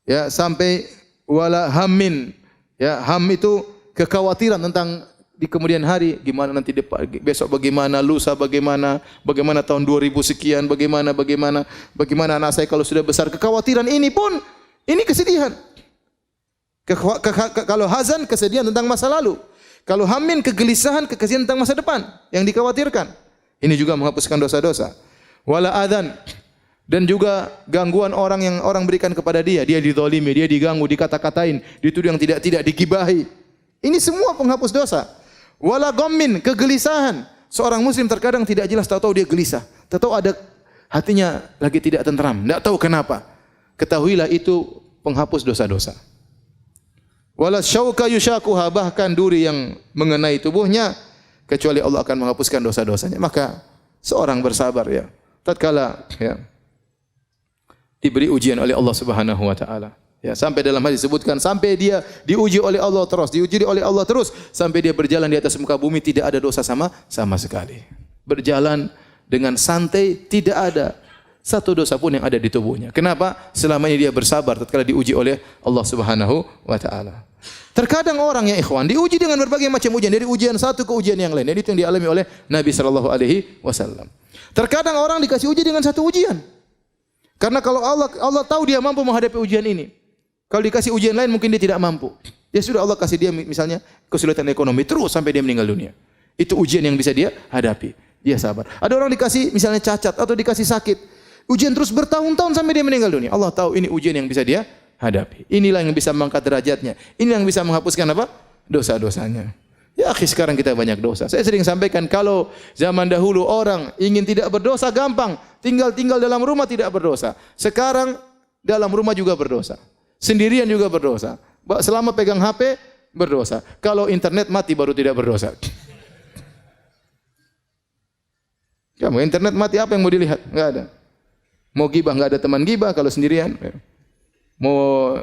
ya, sampai wala hammin, ya, ham itu kekhawatiran tentang di kemudian hari, gimana nanti besok, bagaimana lusa, bagaimana tahun 2000 sekian, bagaimana anak saya kalau sudah besar. Kekhawatiran ini pun ini kesedihan. Kalau hazan, kesedihan tentang masa lalu. Kalau hammin, kegelisahan, kesedihan tentang masa depan yang dikhawatirkan. Ini juga menghapuskan dosa-dosa. Wala adzan, dan juga gangguan orang yang orang berikan kepada dia. Dia dizalimi, dia diganggu, dikata-katain, dituduh yang tidak, digibahi. Ini semua penghapus dosa. Wala ghammin, kegelisahan. Seorang muslim terkadang tidak jelas, tahu-tahu dia gelisah. Tahu-tahu ada hatinya lagi tidak tenteram, tidak tahu kenapa. Ketahuilah itu penghapus dosa-dosa. Wala syauka yushakuha, bahkan duri yang mengenai tubuhnya, kecuali Allah akan menghapuskan dosa-dosanya. Maka seorang bersabar, ya, tatkala, ya, diberi ujian oleh Allah Subhanahu wa taala. Ya, sampai dalam hadis disebutkan sampai dia diuji oleh Allah terus, sampai dia berjalan di atas muka bumi tidak ada dosa sama sekali. Berjalan dengan santai, tidak ada satu dosa pun yang ada di tubuhnya. Kenapa? Selama ini dia bersabar tatkala diuji oleh Allah Subhanahu wa taala. Terkadang orang, ya ikhwan, diuji dengan berbagai macam ujian, dari ujian satu ke ujian yang lain. Dan itu yang dialami oleh Nabi sallallahu alaihi wasallam. Terkadang orang dikasih uji dengan satu ujian. Karena kalau Allah tahu dia mampu menghadapi ujian ini. Kalau dikasih ujian lain mungkin dia tidak mampu. Ya sudah, Allah kasih dia misalnya kesulitan ekonomi terus sampai dia meninggal dunia. Itu ujian yang bisa dia hadapi. Dia sabar. Ada orang dikasih misalnya cacat atau dikasih sakit. Ujian terus bertahun-tahun sampai dia meninggal dunia. Allah tahu ini ujian yang bisa dia hadapi. Inilah yang bisa mengangkat derajatnya. Ini yang bisa menghapuskan apa? Dosa-dosanya. Ya akhi, sekarang kita banyak dosa. Saya sering sampaikan kalau zaman dahulu orang ingin tidak berdosa gampang. Tinggal dalam rumah tidak berdosa. Sekarang dalam rumah juga berdosa. Sendirian juga berdosa. Selama pegang HP berdosa. berdosa. Kalau internet mati baru tidak berdosa. Kamu internet mati apa yang mau dilihat? Enggak ada. Mau gibah enggak ada teman gibah kalau sendirian. Ya. Mau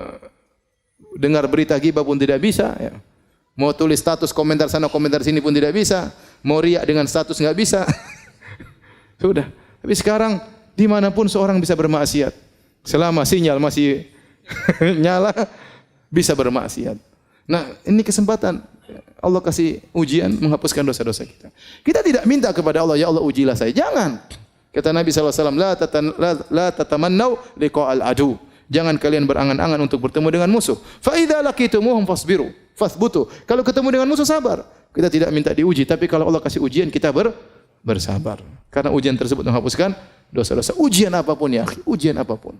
dengar berita gibah pun tidak bisa. Ya. Mau tulis status komentar sana komentar sini pun tidak bisa. Mau riak dengan status enggak bisa. Sudah. Tapi sekarang dimanapun seorang bisa bermaksiat. Selama sinyal masih nyala bisa bermaksiat. Nah, ini kesempatan Allah kasih ujian menghapuskan dosa-dosa kita. Kita tidak minta kepada Allah, ya Allah ujilah saya. Jangan. Kata Nabi SAW, la tatamannau liqa'al adu. Jangan kalian berangan-angan untuk bertemu dengan musuh. Fa idza laqitumuhum fasbiru, fathbutu. Kalau ketemu dengan musuh sabar. Kita tidak minta diuji, tapi kalau Allah kasih ujian kita bersabar. Karena ujian tersebut menghapuskan dosa-dosa. Ujian apapun ya, ujian apapun.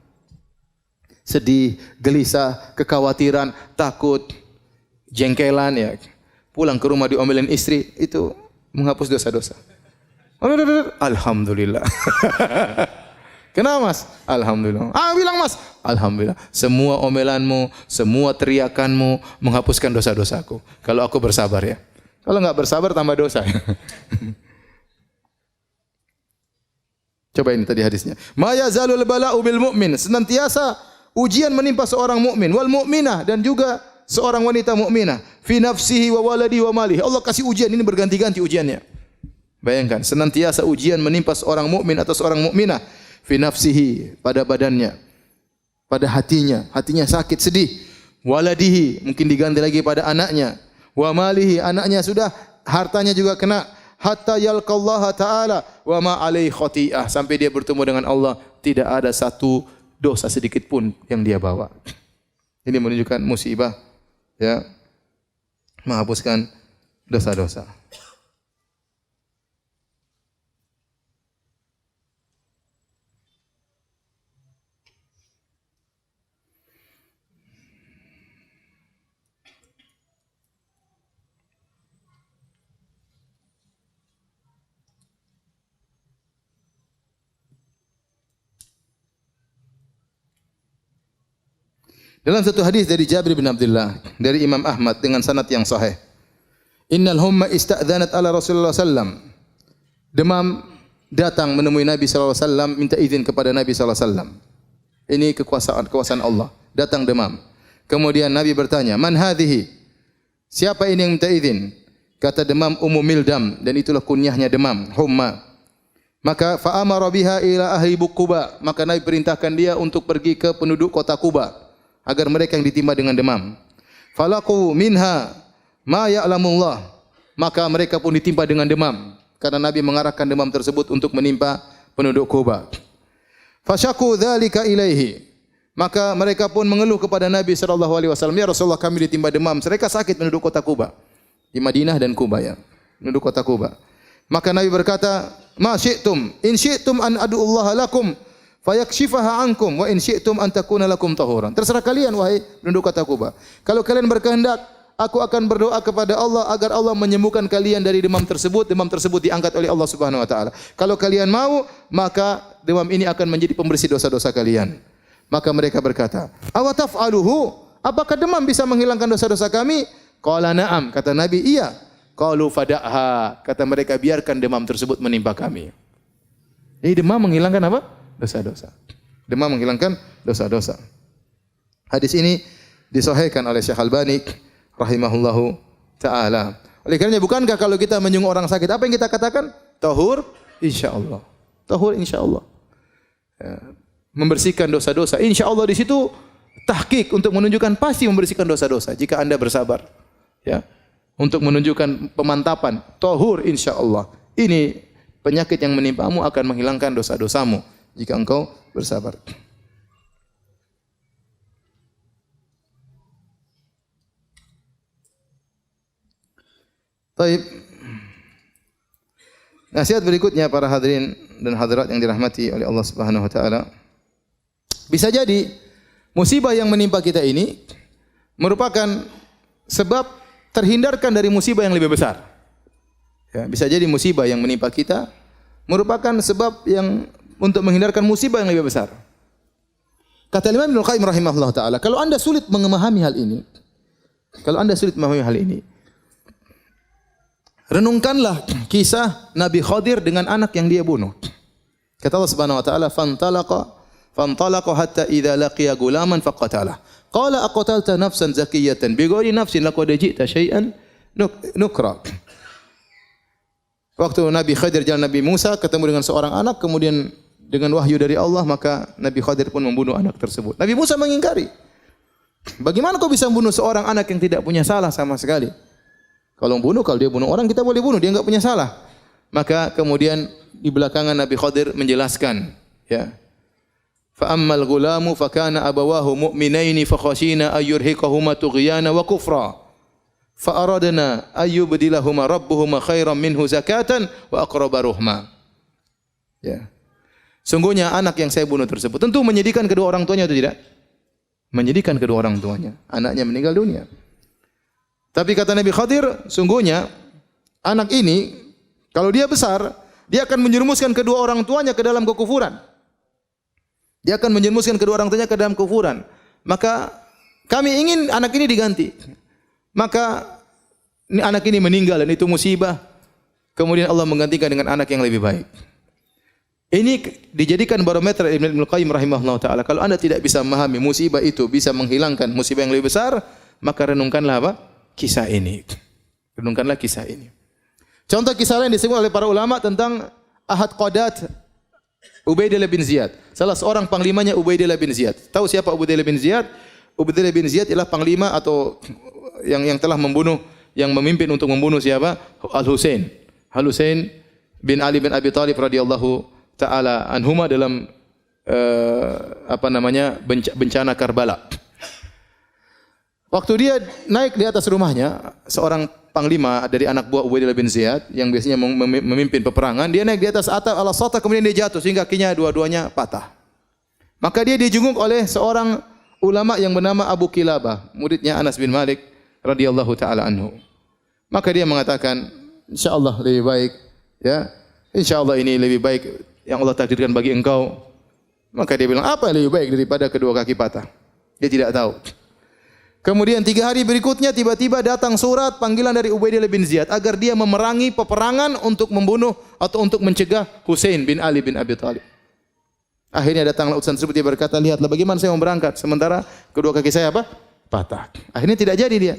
Sedih, gelisah, kekhawatiran, takut, jengkelan ya. Pulang ke rumah diomelin istri, itu menghapus dosa-dosa. Alhamdulillah. Kenapa Mas? Alhamdulillah. Bilang Mas, alhamdulillah. Semua omelanmu, semua teriakanmu menghapuskan dosa-dosaku. Kalau aku bersabar ya. Kalau enggak bersabar tambah dosa. Coba ini tadi hadisnya. Ma yazalul bala'u bil mu'min. Senantiasa ujian menimpa seorang mukmin wal mukminah dan juga seorang wanita mukminah fi nafsihi wa waladi wa malihi. Allah kasih ujian ini berganti-ganti ujiannya. Bayangkan, senantiasa ujian menimpa seorang mukmin atau seorang mukminah fi nafsihi, pada badannya, pada hatinya sakit, sedih. Waladihi, mungkin diganti lagi pada anaknya. Wa malihi, anaknya sudah, hartanya juga kena. Hatta yalqallaha ta'ala wa ma alaihi khati'ah, sampai dia bertemu dengan Allah, tidak ada satu dosa sedikit pun yang dia bawa. Ini menunjukkan musibah ya, menghapuskan dosa-dosa. Dalam satu hadis dari Jabir bin Abdullah dari Imam Ahmad dengan sanad yang sahih. Innal humma ista'dzanat ala Rasulullah sallam. Demam datang menemui Nabi sallallahu alaihi wasallam, minta izin kepada Nabi sallallahu alaihi wasallam. Ini kekuasaan Allah. Datang demam. Kemudian Nabi bertanya, "Man hadhihi?" Siapa ini yang minta izin? Kata demam Ummu Mildam, dan itulah kunyahnya demam, humma. Maka fa amara biha ila ahli Quba. Maka Nabi perintahkan dia untuk pergi ke penduduk kota Quba agar mereka yang ditimpa dengan demam. Falaqu minha ma ya'lamullah. Maka mereka pun ditimpa dengan demam karena Nabi mengarahkan demam tersebut untuk menimpa penduduk Quba. Fasyaku dzalika ilaihi. Maka mereka pun mengeluh kepada Nabi sallallahu alaihi wasallam, "Ya Rasulullah, kami ditimpa demam." Mereka sakit penduduk kota Quba. Di Madinah dan Quba ya. Penduduk kota Quba. Maka Nabi berkata, "Ma syi'tum, in syi'tum an ad'ullaha lakum fayakshifaha ankum wa in syi'tum an takuna lakum tahuran." Terserah kalian wahai penduduk kota Quba. Kalau kalian berkehendak, aku akan berdoa kepada Allah agar Allah menyembuhkan kalian dari demam tersebut. Demam tersebut diangkat oleh Allah Subhanahu wa taala. Kalau kalian mau, maka demam ini akan menjadi pembersih dosa-dosa kalian. Maka mereka berkata, "Awa taf'aluhu?" Apakah demam bisa menghilangkan dosa-dosa kami? Qala na'am, kata Nabi, iya. Qalu fada'ha, kata mereka, biarkan demam tersebut menimpa kami. Jadi demam menghilangkan apa? Dosa-dosa. Demam menghilangkan dosa-dosa. Hadis ini disahihkan oleh Syekh Albani rahimahullahu taala. Oleh karenanya bukankah kalau kita menyungguh orang sakit, apa yang kita katakan? Tahur insyaallah. Tahur insyaallah. Ya, membersihkan dosa-dosa. Insyaallah di situ tahqiq untuk menunjukkan pasti membersihkan dosa-dosa jika Anda bersabar. Ya. Untuk menunjukkan pemantapan, tahur insyaallah. Ini penyakit yang menimpamu akan menghilangkan dosa-dosamu jika engkau bersabar. Baik. Nasihat berikutnya para hadirin dan hadirat yang dirahmati oleh Allah Subhanahu wa taala. Bisa jadi musibah yang menimpa kita ini merupakan sebab terhindarkan dari musibah yang lebih besar. Ya, bisa jadi musibah yang menimpa kita merupakan sebab yang untuk menghindarkan musibah yang lebih besar. Kata Imam Ibnu Qayyim rahimahullah taala, kalau Anda sulit memahami hal ini, Renungkanlah kisah Nabi Khadir dengan anak yang dia bunuh. Kata Allah Subhanahu wa taala, "Fantalaqa hatta idza laqiya gulaman faqatalah. Qala aqatalta nafsan zakiyatan bighairi nafsin laqad ji'ta syai'an nukra." Waktu Nabi Khadir jalan Nabi Musa ketemu dengan seorang anak, kemudian dengan wahyu dari Allah maka Nabi Khadir pun membunuh anak tersebut. Nabi Musa mengingkari. Bagaimana kau bisa membunuh seorang anak yang tidak punya salah sama sekali? Kalau dia bunuh orang kita boleh bunuh, dia enggak punya salah. Maka kemudian di belakangan Nabi Khadir menjelaskan, ya. Fa ammal ghulamu fa kana abawahu mu'minaini fa khashina ayyurhiqahuma tughyana wa kufra. Fa aradna ayyubdilahuma rabbuhuma khairan minhu zakatan wa aqraba ruhma. Ya. Sungguhnya anak yang saya bunuh tersebut tentu menyedihkan kedua orang tuanya atau tidak? Menyedihkan kedua orang tuanya. Anaknya meninggal dunia. Tapi kata Nabi Khadir, sungguhnya anak ini kalau dia besar, dia akan menjerumuskan kedua orang tuanya ke dalam kekufuran. Dia akan menjerumuskan kedua orang tuanya ke dalam kekufuran. Maka kami ingin anak ini diganti. Maka anak ini meninggal dan itu musibah. Kemudian Allah menggantikan dengan anak yang lebih baik. Ini dijadikan barometer Ibnu Qayyim rahimahullah taala. Kalau Anda tidak bisa memahami musibah itu bisa menghilangkan musibah yang lebih besar, maka renungkanlah apa? Kisah ini. Renungkanlah kisah ini. Contoh kisah lain disebut oleh para ulama tentang Ahad Qadat Ubaidillah bin Ziyad. Salah seorang panglimanya Ubaidillah bin Ziyad. Tahu siapa Ubaidillah bin Ziyad? Ubaidillah bin Ziyad ialah panglima atau yang telah membunuh, yang memimpin untuk membunuh siapa? Al-Husain. Al-Husain bin Ali bin Abi Thalib radhiyallahu taala anhuma dalam bencana Karbala. Waktu dia naik di atas rumahnya, seorang panglima dari anak buah Ubaidillah bin Ziyad yang biasanya memimpin peperangan, dia naik di atas atap al-Sata kemudian dia jatuh sehingga kakinya dua-duanya patah. Maka dia dijunguk oleh seorang ulama yang bernama Abu Kilabah, muridnya Anas bin Malik radhiyallahu taala anhu. Maka dia mengatakan, insyaallah lebih baik, ya. Insyaallah ini lebih baik yang Allah takdirkan bagi engkau. Maka dia bilang, apa yang lebih baik daripada kedua kaki patah? Dia tidak tahu. Kemudian 3 hari berikutnya tiba-tiba datang surat panggilan dari Ubaidillah bin Ziyad agar dia memerangi peperangan untuk membunuh atau untuk mencegah Husain bin Ali bin Abi Thalib. Akhirnya datanglah utusan tersebut, dia berkata, lihatlah bagaimana saya mau berangkat sementara kedua kaki saya apa? Patah. Akhirnya tidak jadi dia.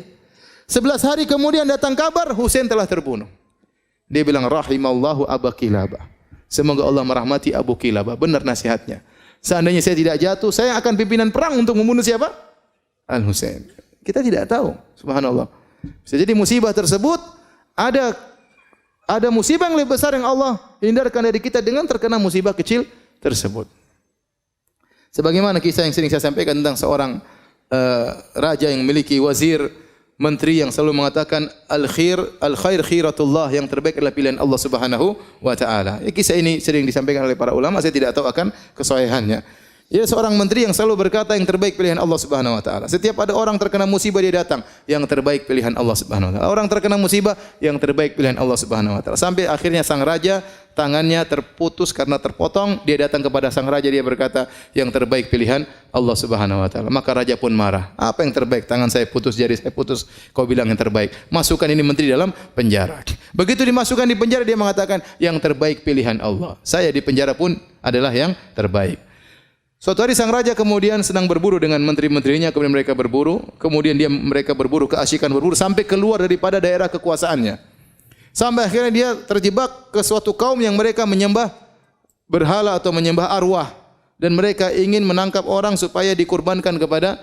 11 hari kemudian datang kabar Husain telah terbunuh. Dia bilang, rahimallahu Abu Kilabah. Semoga Allah merahmati Abu Kilabah. Benar nasihatnya. Seandainya saya tidak jatuh, saya akan pimpinan perang untuk membunuh siapa? Al-Husain. Kita tidak tahu, subhanallah. Bisa jadi musibah tersebut ada musibah yang lebih besar yang Allah hindarkan dari kita dengan terkena musibah kecil tersebut. Sebagaimana kisah yang sering saya sampaikan tentang seorang raja yang memiliki wazir, menteri yang selalu mengatakan al-khair khiratullah, yang terbaik adalah pilihan Allah Subhanahu wa taala. Kisah ini sering disampaikan oleh para ulama, saya tidak tahu akan kesahihannya. Ia seorang menteri yang selalu berkata yang terbaik pilihan Allah Subhanahu wa taala. Setiap ada orang terkena musibah dia datang, yang terbaik pilihan Allah Subhanahu wa taala. Orang terkena musibah, yang terbaik pilihan Allah Subhanahu wa taala. Sampai akhirnya sang raja tangannya terputus karena terpotong, dia datang kepada sang raja, dia berkata, yang terbaik pilihan Allah Subhanahu wa taala. Maka raja pun marah. Apa yang terbaik? Tangan saya putus, jari saya putus, kau bilang yang terbaik. Masukkan ini menteri dalam penjara. Begitu dimasukkan di penjara, dia mengatakan, yang terbaik pilihan Allah. Saya di penjara pun adalah yang terbaik. Suatu hari sang raja kemudian sedang berburu dengan menteri-menterinya, kemudian mereka berburu, kemudian mereka berburu, keasyikan berburu sampai keluar daripada daerah kekuasaannya. Sampai akhirnya dia terjebak ke suatu kaum yang mereka menyembah berhala atau menyembah arwah, dan mereka ingin menangkap orang supaya dikurbankan kepada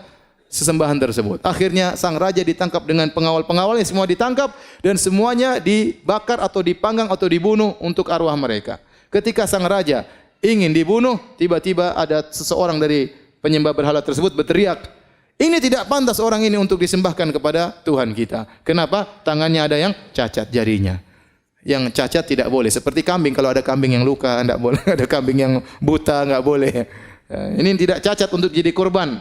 sesembahan tersebut. Akhirnya sang raja ditangkap dengan pengawal-pengawalnya, semua ditangkap dan semuanya dibakar atau dipanggang atau dibunuh untuk arwah mereka. Ketika sang raja ingin dibunuh, tiba-tiba ada seseorang dari penyembah berhala tersebut berteriak, ini tidak pantas orang ini untuk disembahkan kepada Tuhan kita. Kenapa? Tangannya ada yang cacat jarinya. Yang cacat tidak boleh. Seperti kambing, kalau ada kambing yang luka, tidak boleh. Ada kambing yang buta, tidak boleh. Ini tidak cacat untuk jadi korban.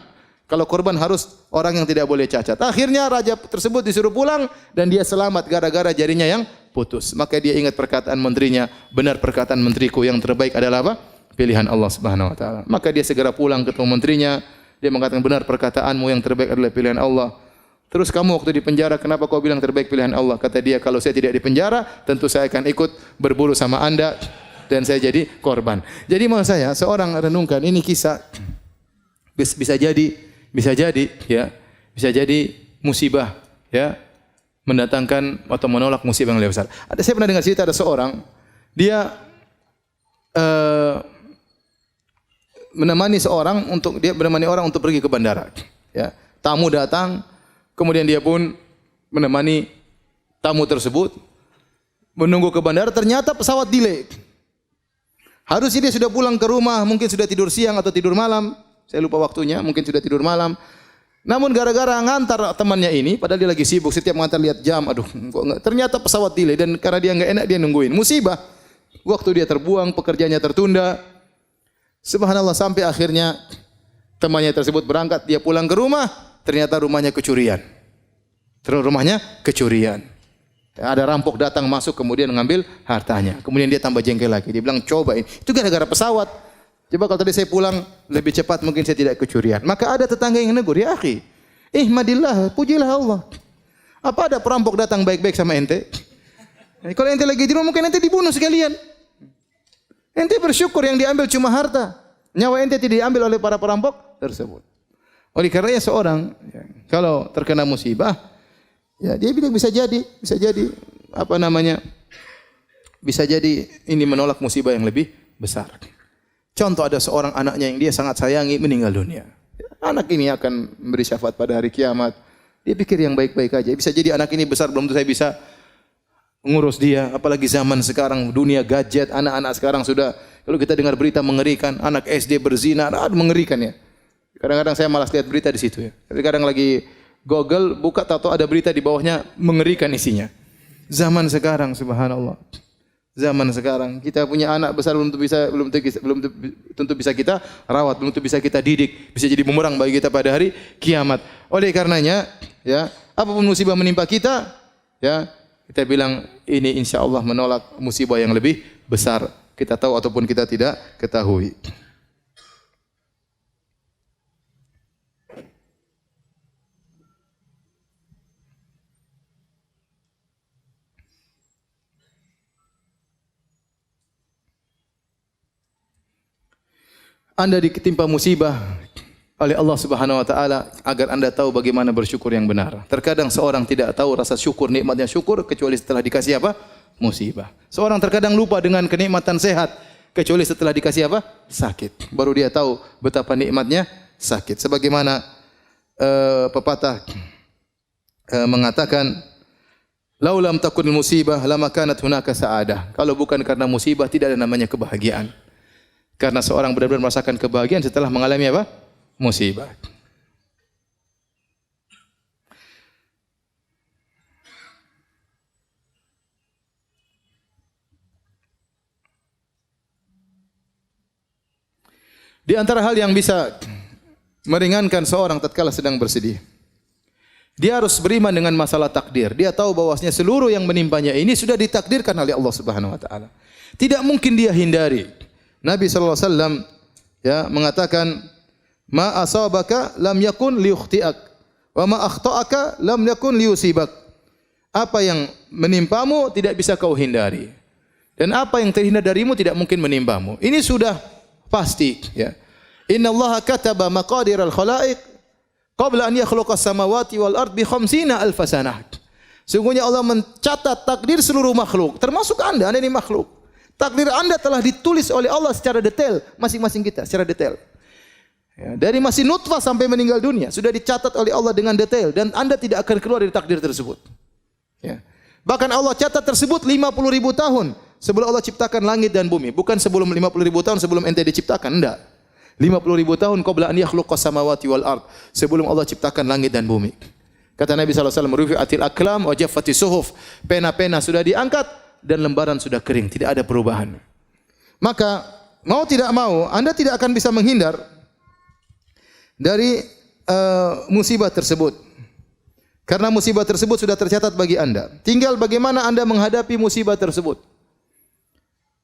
Kalau korban harus orang yang tidak boleh cacat. Akhirnya raja tersebut disuruh pulang dan dia selamat gara-gara jarinya yang putus. Maka dia ingat perkataan menterinya, benar perkataan menteriku, yang terbaik adalah apa? Pilihan Allah Subhanahu wa taala. Maka dia segera pulang ketemu menterinya, dia mengatakan, benar perkataanmu, yang terbaik adalah pilihan Allah. Terus kamu waktu di penjara, kenapa kau bilang terbaik pilihan Allah? Kata dia, kalau saya tidak di penjara, tentu saya akan ikut berburu sama Anda dan saya jadi korban. Jadi maksud saya, seorang renungkan ini kisah bisa jadi musibah, ya, mendatangkan atau menolak musibah yang lebih besar. Saya pernah dengar cerita ada seorang, dia menemani orang untuk pergi ke bandara. Ya, tamu datang, kemudian dia pun menemani tamu tersebut menunggu ke bandara. Ternyata pesawat delay. Harusnya dia sudah pulang ke rumah, mungkin sudah tidur siang atau tidur malam. Saya lupa waktunya, mungkin sudah tidur malam. Namun gara-gara ngantar temannya ini, padahal dia lagi sibuk, setiap ngantar lihat jam, ternyata pesawat delay dan karena dia enggak enak dia nungguin. Musibah. Waktu dia terbuang, pekerjaannya tertunda. Subhanallah, sampai akhirnya temannya tersebut berangkat, dia pulang ke rumah, ternyata rumahnya kecurian. Ada rampok datang masuk kemudian mengambil hartanya. Kemudian dia tambah jengkel lagi. Dia bilang, coba ini. Itu gara-gara pesawat. Coba kalau tadi saya pulang lebih cepat mungkin saya tidak kecurian. Maka ada tetangga yang negur, ya akhi, ihmadillah, pujilah Allah. Apa ada perampok datang baik-baik sama ente? Kalau ente lagi di rumah mungkin ente dibunuh sekalian. Ente bersyukur yang diambil cuma harta. Nyawa ente tidak diambil oleh para perampok tersebut. Oleh karenanya seorang kalau terkena musibah, ya dia bilang bisa jadi bisa jadi ini menolak musibah yang lebih besar. Contoh, ada seorang anaknya yang dia sangat sayangi meninggal dunia. Anak ini akan memberi syafaat pada hari kiamat. Dia pikir yang baik-baik aja. Bisa jadi anak ini besar belum tentu saya bisa ngurus dia. Apalagi zaman sekarang dunia gadget, anak-anak sekarang sudah, kalau kita dengar berita mengerikan, anak SD berzina, mengerikan ya. Kadang-kadang saya malas lihat berita di situ ya. Tapi kadang lagi Google buka tahu ada berita di bawahnya mengerikan isinya. Zaman sekarang subhanallah. Zaman sekarang kita punya anak besar belum tentu bisa kita rawat, belum tentu bisa kita didik, bisa jadi bumerang bagi kita pada hari kiamat. Oleh karenanya, ya, apapun musibah menimpa kita, ya, kita bilang ini insyaallah menolak musibah yang lebih besar. Kita tahu ataupun kita tidak ketahui. Anda ditimpa musibah oleh Allah Subhanahu wa taala agar Anda tahu bagaimana bersyukur yang benar. Terkadang seorang tidak tahu rasa syukur, nikmatnya syukur kecuali setelah dikasih apa? Musibah. Seorang terkadang lupa dengan kenikmatan sehat kecuali setelah dikasih apa? Sakit. Baru dia tahu betapa nikmatnya sakit. Sebagaimana pepatah mengatakan, "Lau lam takun musibah lama kanat hunaka sa'adah." Kalau bukan karena musibah tidak ada namanya kebahagiaan. Karena seorang benar-benar merasakan kebahagiaan setelah mengalami apa? Musibah. Di antara hal yang bisa meringankan seorang tatkala sedang bersedih, dia harus beriman dengan masalah takdir. Dia tahu bahwasanya seluruh yang menimpanya ini sudah ditakdirkan oleh Allah Subhanahu wa taala. Tidak mungkin dia hindari. Nabi sallallahu alaihi wasallam ya mengatakan, "Ma asabaka lam yakun liyukhti'ak wa ma akhta'aka lam yakun liyusibak." Apa yang menimpamu tidak bisa kau hindari. Dan apa yang terhindar darimu tidak mungkin menimpamu. Ini sudah pasti ya. Innallaha kataba maqadiral khalaiq qabla an yakhluqas samawati wal ard bi 50,000 sanah. Sungguhnya Allah mencatat takdir seluruh makhluk, termasuk Anda ini makhluk. Takdir Anda telah ditulis oleh Allah secara detail, masing-masing kita secara detail. Ya, dari masih nutfah sampai meninggal dunia sudah dicatat oleh Allah dengan detail dan Anda tidak akan keluar dari takdir tersebut. Ya. Bahkan Allah catat tersebut 50.000 tahun sebelum Allah ciptakan langit dan bumi, bukan sebelum 50.000 tahun sebelum ente diciptakan, enggak. 50.000 tahun qabla an yakhluqas samawati wal ard, sebelum Allah ciptakan langit dan bumi. Kata Nabi sallallahu alaihi wasallam, "Rufi'atil aqlam wa jaffatis suhuf." Pena-pena sudah diangkat dan lembaran sudah kering, tidak ada perubahan. Maka mau tidak mau Anda tidak akan bisa menghindar dari musibah tersebut. Karena musibah tersebut sudah tercatat bagi Anda. Tinggal bagaimana Anda menghadapi musibah tersebut.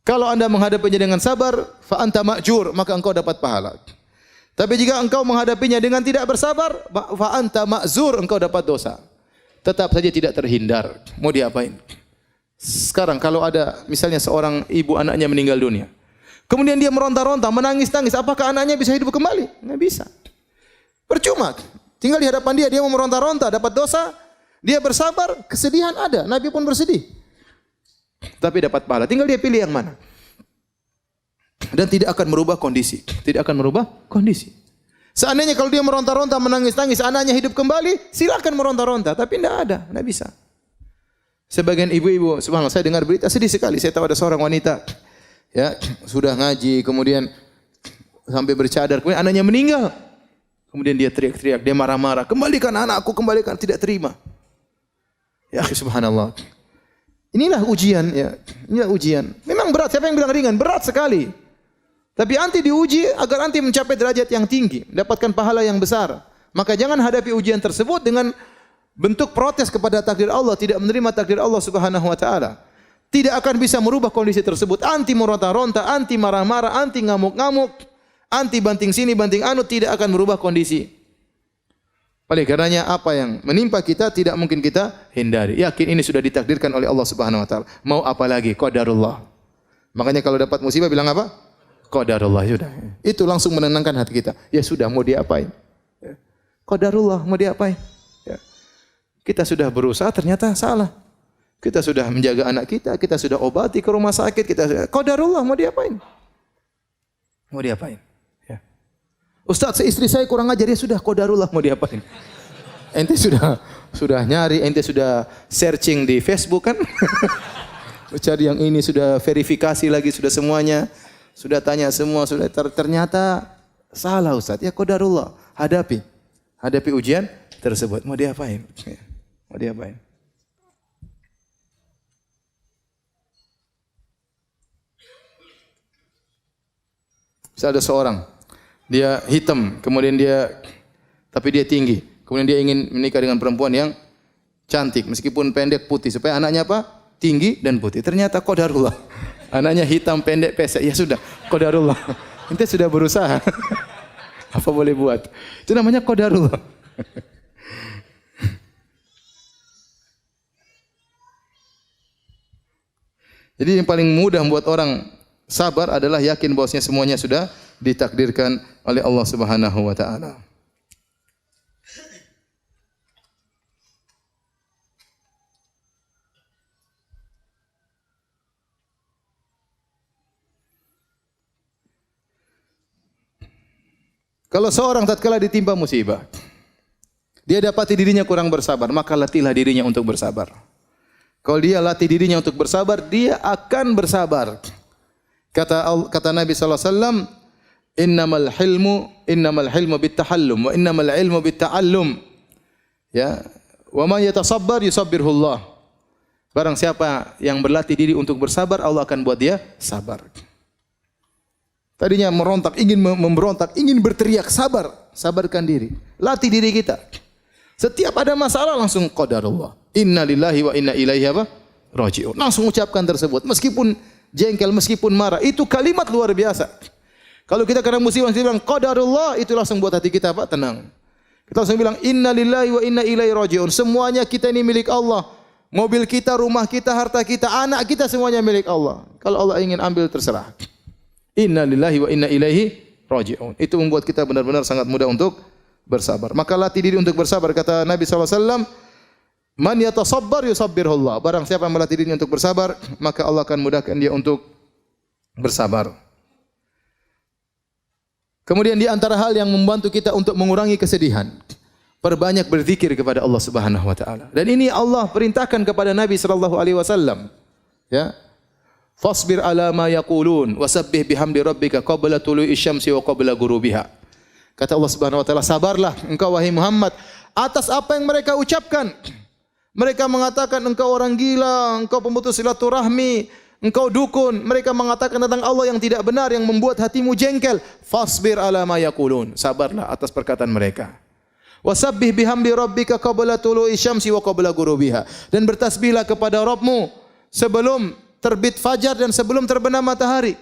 Kalau Anda menghadapinya dengan sabar, fa anta ma'jur, maka engkau dapat pahala. Tapi jika engkau menghadapinya dengan tidak bersabar, fa anta ma'zur, engkau dapat dosa. Tetap saja tidak terhindar. Mau diapain? Sekarang kalau ada misalnya seorang ibu anaknya meninggal dunia, kemudian dia meronta-ronta, menangis-nangis, apakah anaknya bisa hidup kembali? Enggak bisa. Percuma. Tinggal di hadapan dia, dia mau meronta-ronta, dapat dosa, dia bersabar, kesedihan ada. Nabi pun bersedih. Tapi dapat pahala. Tinggal dia pilih yang mana. Dan tidak akan merubah kondisi. Tidak akan merubah kondisi. Seandainya kalau dia meronta-ronta, menangis-nangis, anaknya hidup kembali, silakan meronta-ronta. Tapi tidak ada, tidak bisa. Sebagian ibu-ibu, subhanallah, saya dengar berita sedih sekali. Saya tahu ada seorang wanita, ya, sudah ngaji, kemudian sampai bercadar, kemudian anaknya meninggal. Kemudian dia teriak-teriak, dia marah-marah, kembalikan anakku, kembalikan, tidak terima. Ya, subhanallah. Inilah ujian, ya. Inilah ujian. Memang berat, siapa yang bilang ringan? Berat sekali. Tapi anti diuji agar anti mencapai derajat yang tinggi, mendapatkan pahala yang besar. Maka jangan hadapi ujian tersebut dengan bentuk protes kepada takdir Allah, tidak menerima takdir Allah Subhanahu wa taala. Tidak akan bisa merubah kondisi tersebut. Anti meronta-ronta, anti marah-marah, anti ngamuk-ngamuk, anti banting sini banting anu, tidak akan merubah kondisi. Oleh karenanya apa yang menimpa kita tidak mungkin kita hindari. Yakin ini sudah ditakdirkan oleh Allah Subhanahu wa taala. Mau apa lagi? Qadarullah. Makanya kalau dapat musibah bilang apa? Qadarullah, sudah. Itu langsung menenangkan hati kita. Ya sudah, mau diapain? Ya. Qadarullah, mau diapain? Ya. Kita sudah berusaha, ternyata salah. Kita sudah menjaga anak kita sudah obati ke rumah sakit, qadarullah, mau diapain? Mau diapain? Ya. Ustaz, istri saya kurang ajar, ya sudah, qadarullah, mau diapain? Ente sudah nyari, ente sudah searching di Facebook kan? Cari yang ini, sudah verifikasi lagi, sudah semuanya. Sudah tanya semua, sudah ternyata salah Ustaz. Ya qadarullah, hadapi ujian tersebut. Mau diapain? Mau diapain? Bisa ada seorang, dia hitam, kemudian tapi dia tinggi. Kemudian dia ingin menikah dengan perempuan yang cantik, meskipun pendek putih, supaya anaknya apa? Tinggi dan putih. Ternyata qadarullah. Anaknya hitam, pendek, pesek. Ya sudah, qadarullah. Ente sudah berusaha. Apa boleh buat? Itu namanya qadarullah. Jadi yang paling mudah membuat orang sabar adalah yakin bahwasanya semuanya sudah ditakdirkan oleh Allah Subhanahu wa taala. Kalau seorang tatkala ditimpa musibah, dia dapati dirinya kurang bersabar, maka latihlah dirinya untuk bersabar. Kalau dia latih dirinya untuk bersabar, dia akan bersabar. Kata Nabi sallallahu alaihi wasallam, innamal hilmu bittahallum wa innamal ilmu bitta'allum. Ya, wa man yatasabbar yusabbirhullah. Barang siapa yang berlatih diri untuk bersabar, Allah akan buat dia sabar. Tadinya merontak, ingin memberontak, ingin berteriak, sabarkan diri. Latih diri kita. Setiap ada masalah langsung qadarullah. Inna lillahi wa inna ilaihi raji'un. Langsung ucapkan tersebut. Meskipun jengkel, meskipun marah. Itu kalimat luar biasa. Kalau kita kena musibah, kita bilang qadarullah, itu langsung buat hati kita apa? Tenang. Kita langsung bilang inna lillahi wa inna ilaihi raji'un. Semuanya kita ini milik Allah. Mobil kita, rumah kita, harta kita, anak kita semuanya milik Allah. Kalau Allah ingin ambil terserah. Inna lillahi wa inna ilaihi raji'un. Itu membuat kita benar-benar sangat mudah untuk bersabar. Maka latih diri untuk bersabar. Kata Nabi SAW, man yatasabbar yusabbirhullah. Barang siapa yang melatih dirinya untuk bersabar, maka Allah akan mudahkan dia untuk bersabar. Kemudian di antara hal yang membantu kita untuk mengurangi kesedihan, perbanyak berzikir kepada Allah Subhanahu wa taala. Dan ini Allah perintahkan kepada Nabi sallallahu alaihi wasallam. Ya. Fasbir ala ma yaqulun wasabbih bihamdi rabbika qabla tulu'i syamsi wa qabla ghurubiha. Kata Allah Subhanahu wa taala, sabarlah engkau wahai Muhammad atas apa yang mereka ucapkan. Mereka mengatakan engkau orang gila, engkau pemutus silaturahmi, engkau dukun. Mereka mengatakan tentang Allah yang tidak benar, yang membuat hatimu jengkel. Fasbir ala ma yaqulun. Sabarlah atas perkataan mereka. Wasabbih bihamdi rabbika qabla tulu'i syamsi wa qabla ghurubiha. Dan bertasbihlah kepada Rabbmu sebelum terbit fajar dan sebelum terbenam matahari.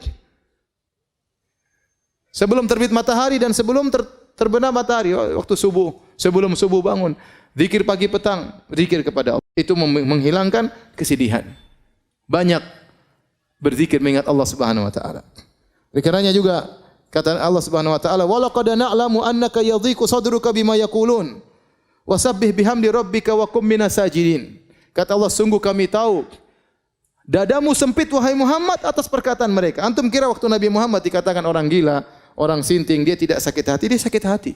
Sebelum terbit matahari dan sebelum terbenam matahari, waktu subuh, sebelum subuh bangun, zikir pagi petang, zikir kepada Allah. Itu menghilangkan kesedihan. Banyak berzikir mengingat Allah Subhanahu wa taala. Oleh karenanya juga kata Allah Subhanahu wa taala, "Wa laqad na'lamu annaka yadhiqu sadruka bima yaqulun. Wasabbih bihamdi rabbika wa kum minas sajidin." Kata Allah, sungguh kami tahu dadamu sempit wahai Muhammad atas perkataan mereka. Antum kira waktu Nabi Muhammad dikatakan orang gila, orang sinting, dia tidak sakit hati? Dia sakit hati.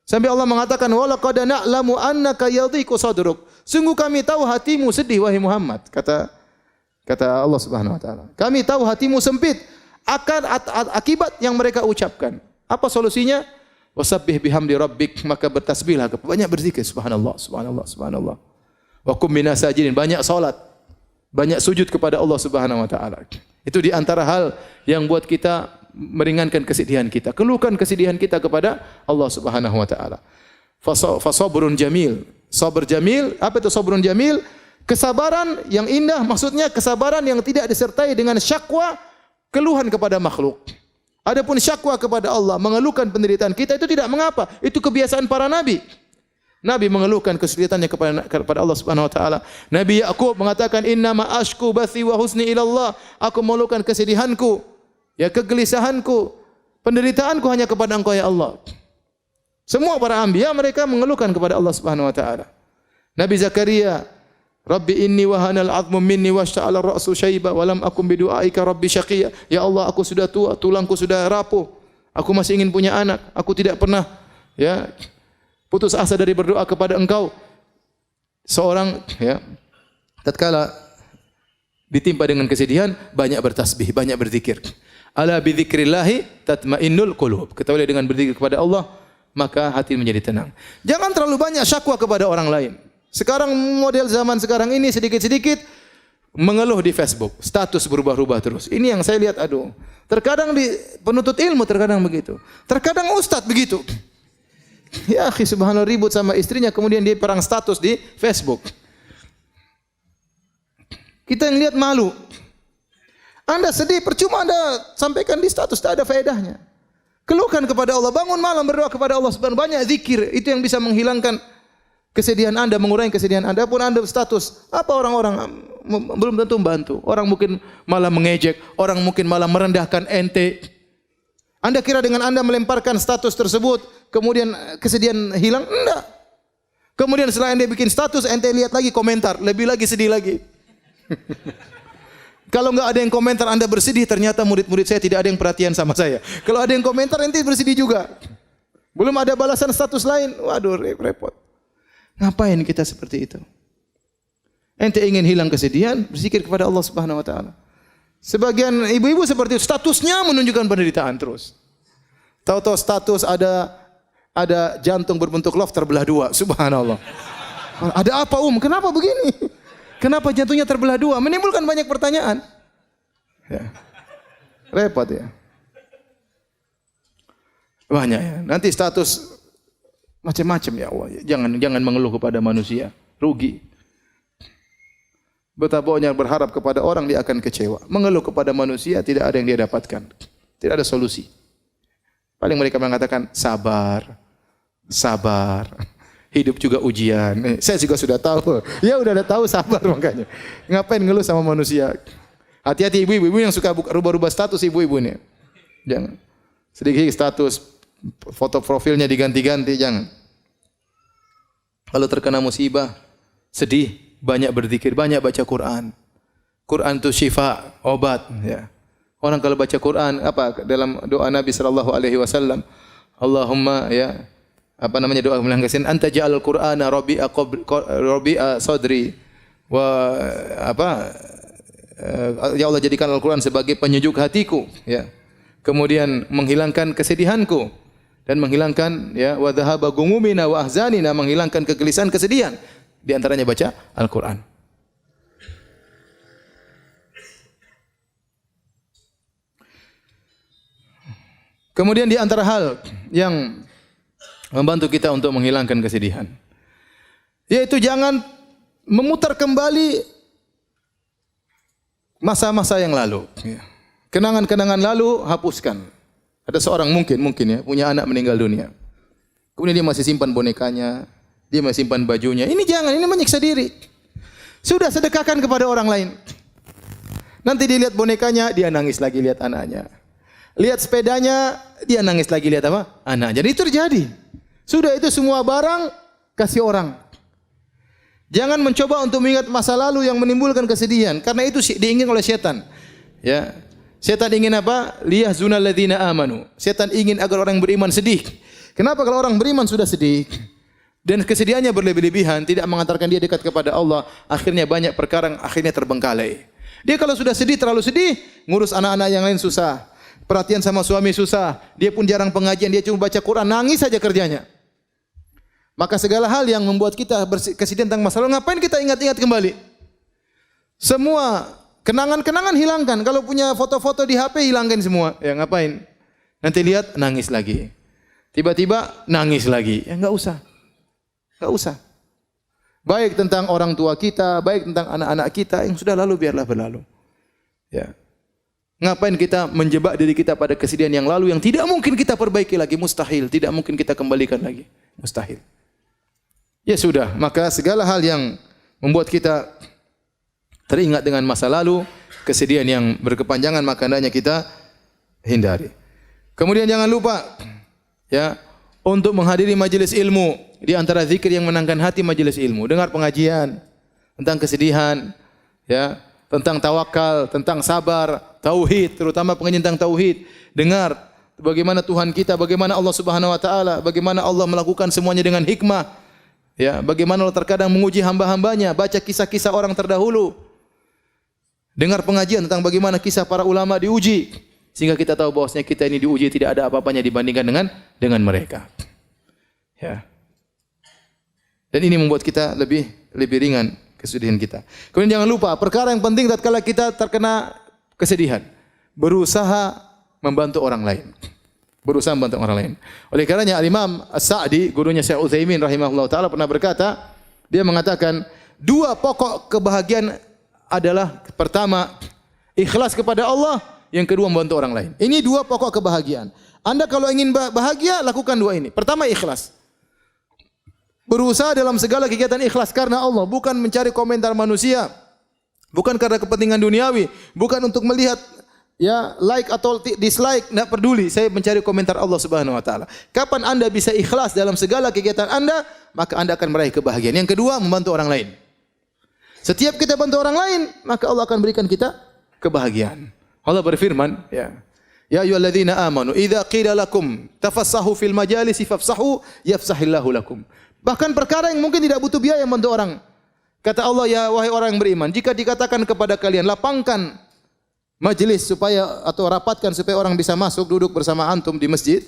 Sampai Allah mengatakan, "Wa laqad na'lamu annaka yadhiqu sadruk." Sungguh kami tahu hatimu sedih wahai Muhammad. Kata Allah Subhanahu wa taala. Kami tahu hatimu sempit akan akibat yang mereka ucapkan. Apa solusinya? Wasabbih bihamdi rabbik, maka bertasbihlah, banyak berzikir, subhanallah, subhanallah, subhanallah. Wa kum minas sajidin, banyak salat, banyak sujud kepada Allah Subhanahu wa taala. Itu di antara hal yang buat kita meringankan kesedihan kita. Keluhkan kesedihan kita kepada Allah Subhanahu wa taala. Fasabrun jamil. Sabar jamil, apa itu sabrun jamil? Kesabaran yang indah, maksudnya kesabaran yang tidak disertai dengan syakwa, keluhan kepada makhluk. Adapun syakwa kepada Allah, mengeluhkan penderitaan kita, itu tidak mengapa. Itu kebiasaan para nabi. Nabi mengeluhkan kesulitannya kepada Allah Subhanahu wa taala. Nabi Yakub mengatakan, "Innama ashku bathi wa husni ila Allah." Aku mengeluhkan kesedihanku, ya kegelisahanku, penderitaanku hanya kepada Engkau ya Allah. Semua para anbiya mereka mengeluhkan kepada Allah Subhanahu wa taala. Nabi Zakaria, Rabbi inni wahanal 'azmu minni washta'ala ar-ra'su syaiba wa lam akum bidu'aika rabbi syaqiyya. Ya Allah, aku sudah tua, tulangku sudah rapuh. Aku masih ingin punya anak. Aku tidak pernah ya putus asa dari berdoa kepada Engkau. Seorang ya tatkala ditimpa dengan kesedihan, banyak bertasbih, banyak berzikir. Ala bi dzikrillah tatmainnul qulub. Ketahuilah dengan berzikir kepada Allah, maka hati menjadi tenang. Jangan terlalu banyak syakwa kepada orang lain. Sekarang model zaman sekarang ini sedikit-sedikit mengeluh di Facebook, status berubah-ubah terus. Ini yang saya lihat, aduh. Terkadang di penuntut ilmu terkadang begitu. Terkadang ustadz begitu. Ya akhi, subhanallah, ribut sama istrinya kemudian dia perang status di Facebook. Kita yang lihat malu. Anda sedih, percuma Anda sampaikan di status, tak ada faedahnya. Keluhkan kepada Allah, bangun malam berdoa kepada Allah Subhanahu, banyak zikir, itu yang bisa menghilangkan kesedihan Anda, mengurangi kesedihan Anda. Pun Anda status, apa orang-orang belum tentu membantu. Orang mungkin malah mengejek, orang mungkin malah merendahkan ente. Anda kira dengan Anda melemparkan status tersebut, kemudian kesedihan hilang? Enggak. Kemudian setelah Anda bikin status, ente lihat lagi komentar, lebih lagi sedih lagi. Kalau enggak ada yang komentar Anda bersedih, ternyata murid-murid saya tidak ada yang perhatian sama saya. Kalau ada yang komentar, ente bersedih juga. Belum ada balasan status lain, waduh repot. Ngapain kita seperti itu? Ente ingin hilang kesedihan, berzikir kepada Allah Subhanahu wa taala. Sebagian ibu-ibu seperti itu, statusnya menunjukkan penderitaan terus. Tahu-tahu status ada jantung berbentuk love terbelah dua, subhanallah. Ada apa Kenapa begini? Kenapa jantungnya terbelah dua? Menimbulkan banyak pertanyaan. Ya. Repot ya. Banyak ya. Nanti status macam-macam ya Allah. Jangan mengeluh kepada manusia, rugi. Betapa banyak berharap kepada orang, dia akan kecewa. Mengeluh kepada manusia tidak ada yang dia dapatkan. Tidak ada solusi. Paling mereka mengatakan sabar. Sabar. Hidup juga ujian. Saya juga sudah tahu. Ya udah tahu, sabar makanya. Ngapain ngeluh sama manusia? Hati-hati ibu-ibu yang suka rubah-rubah status ibu-ibu nih. Jangan. Sedikit status, foto profilnya diganti-ganti, jangan. Kalau terkena musibah, sedih, banyak berzikir, banyak baca Quran. Quran itu syifa, obat. Ya. Orang kalau baca Quran, apa dalam doa Nabi sallallahu alaihi wasallam, Allahumma ya, apa namanya doa melanggasin, anta ja'al Qur'ana rabi'a sadri wa apa ya Allah, jadikan Al-Qur'an sebagai penyejuk hatiku, ya. Kemudian menghilangkan kesedihanku dan menghilangkan ya wa dhahaba gumumina wa ahzanina, menghilangkan kegelisahan, kesedihan. Di antaranya baca Al-Qur'an. Kemudian di antara hal yang membantu kita untuk menghilangkan kesedihan, yaitu jangan memutar kembali masa-masa yang lalu. Kenangan-kenangan lalu hapuskan. Ada seorang mungkin ya punya anak meninggal dunia. Kemudian dia masih simpan bonekanya, dia masih simpan bajunya. Ini jangan, ini menyiksa diri. Sudah sedekahkan kepada orang lain. Nanti dilihat bonekanya, dia nangis lagi lihat anaknya. Lihat sepedanya, dia nangis lagi lihat apa? Anaknya. Jadi itu terjadi. Sudah itu semua barang kasih orang. Jangan mencoba untuk mengingat masa lalu yang menimbulkan kesedihan, karena itu diingin oleh setan. Ya. Setan ingin apa? Liyahzunal ladzina amanu. Setan ingin agar orang beriman sedih. Kenapa kalau orang beriman sudah sedih dan kesedihannya berlebih-lebihan, tidak mengantarkan dia dekat kepada Allah, akhirnya banyak perkara akhirnya terbengkalai. Dia kalau sudah sedih, terlalu sedih, ngurus anak-anak yang lain susah. Perhatian sama suami susah. Dia pun jarang pengajian, dia cuma baca Quran, nangis saja kerjanya. Maka segala hal yang membuat kita kesedihan tentang masa lalu, ngapain kita ingat-ingat kembali? Semua kenangan-kenangan hilangkan. Kalau punya foto-foto di HP, hilangkan semua. Ya ngapain? Nanti lihat, nangis lagi. Tiba-tiba nangis lagi. Ya enggak usah. Enggak usah. Baik tentang orang tua kita, baik tentang anak-anak kita, yang sudah lalu biarlah berlalu. Ya. Ngapain kita menjebak diri kita pada kesedihan yang lalu yang tidak mungkin kita perbaiki lagi, mustahil, tidak mungkin kita kembalikan lagi, mustahil. Ya sudah, maka segala hal yang membuat kita teringat dengan masa lalu, kesedihan yang berkepanjangan, maka hendaknya kita hindari. Kemudian jangan lupa ya untuk menghadiri majelis ilmu. Di antara zikir yang menangkan hati majelis ilmu, dengar pengajian tentang kesedihan, ya, tentang tawakal, tentang sabar, tauhid, terutama pengajian tentang tauhid. Dengar bagaimana Tuhan kita, bagaimana Allah Subhanahu wa taala, bagaimana Allah melakukan semuanya dengan hikmah. Ya, bagaimana Allah terkadang menguji hamba-hambanya, baca kisah-kisah orang terdahulu. Dengar pengajian tentang bagaimana kisah para ulama diuji, sehingga kita tahu bahwasanya kita ini diuji tidak ada apa-apanya dibandingkan dengan mereka. Ya. Dan ini membuat kita lebih ringan kesedihan kita. Kemudian jangan lupa perkara yang penting tatkala kita terkena kesedihan, berusaha membantu orang lain. Berusaha membantu orang lain. Oleh karenanya Al-Imam As-Sa'di, gurunya Syekh Utsaimin rahimahullah taala pernah berkata, dia mengatakan, dua pokok kebahagiaan adalah pertama ikhlas kepada Allah, yang kedua membantu orang lain. Ini dua pokok kebahagiaan. Anda kalau ingin bahagia, lakukan dua ini. Pertama ikhlas. Berusaha dalam segala kegiatan ikhlas karena Allah, bukan mencari komentar manusia, bukan karena kepentingan duniawi, bukan untuk melihat ya like atau dislike, tidak peduli. Saya mencari komentar Allah Subhanahu wa taala. Kapan Anda bisa ikhlas dalam segala kegiatan Anda, maka Anda akan meraih kebahagiaan. Yang kedua, membantu orang lain. Setiap kita bantu orang lain, maka Allah akan berikan kita kebahagiaan. Allah berfirman, ya. Ya ayyuhalladzina amanu, idza qila lakum tafassahu fil majalisi fafsahu yafsahillahu lakum. Bahkan perkara yang mungkin tidak butuh biaya membantu orang. Kata Allah, ya wahai orang yang beriman, jika dikatakan kepada kalian lapangkan majelis supaya atau rapatkan supaya orang bisa masuk duduk bersama antum di masjid,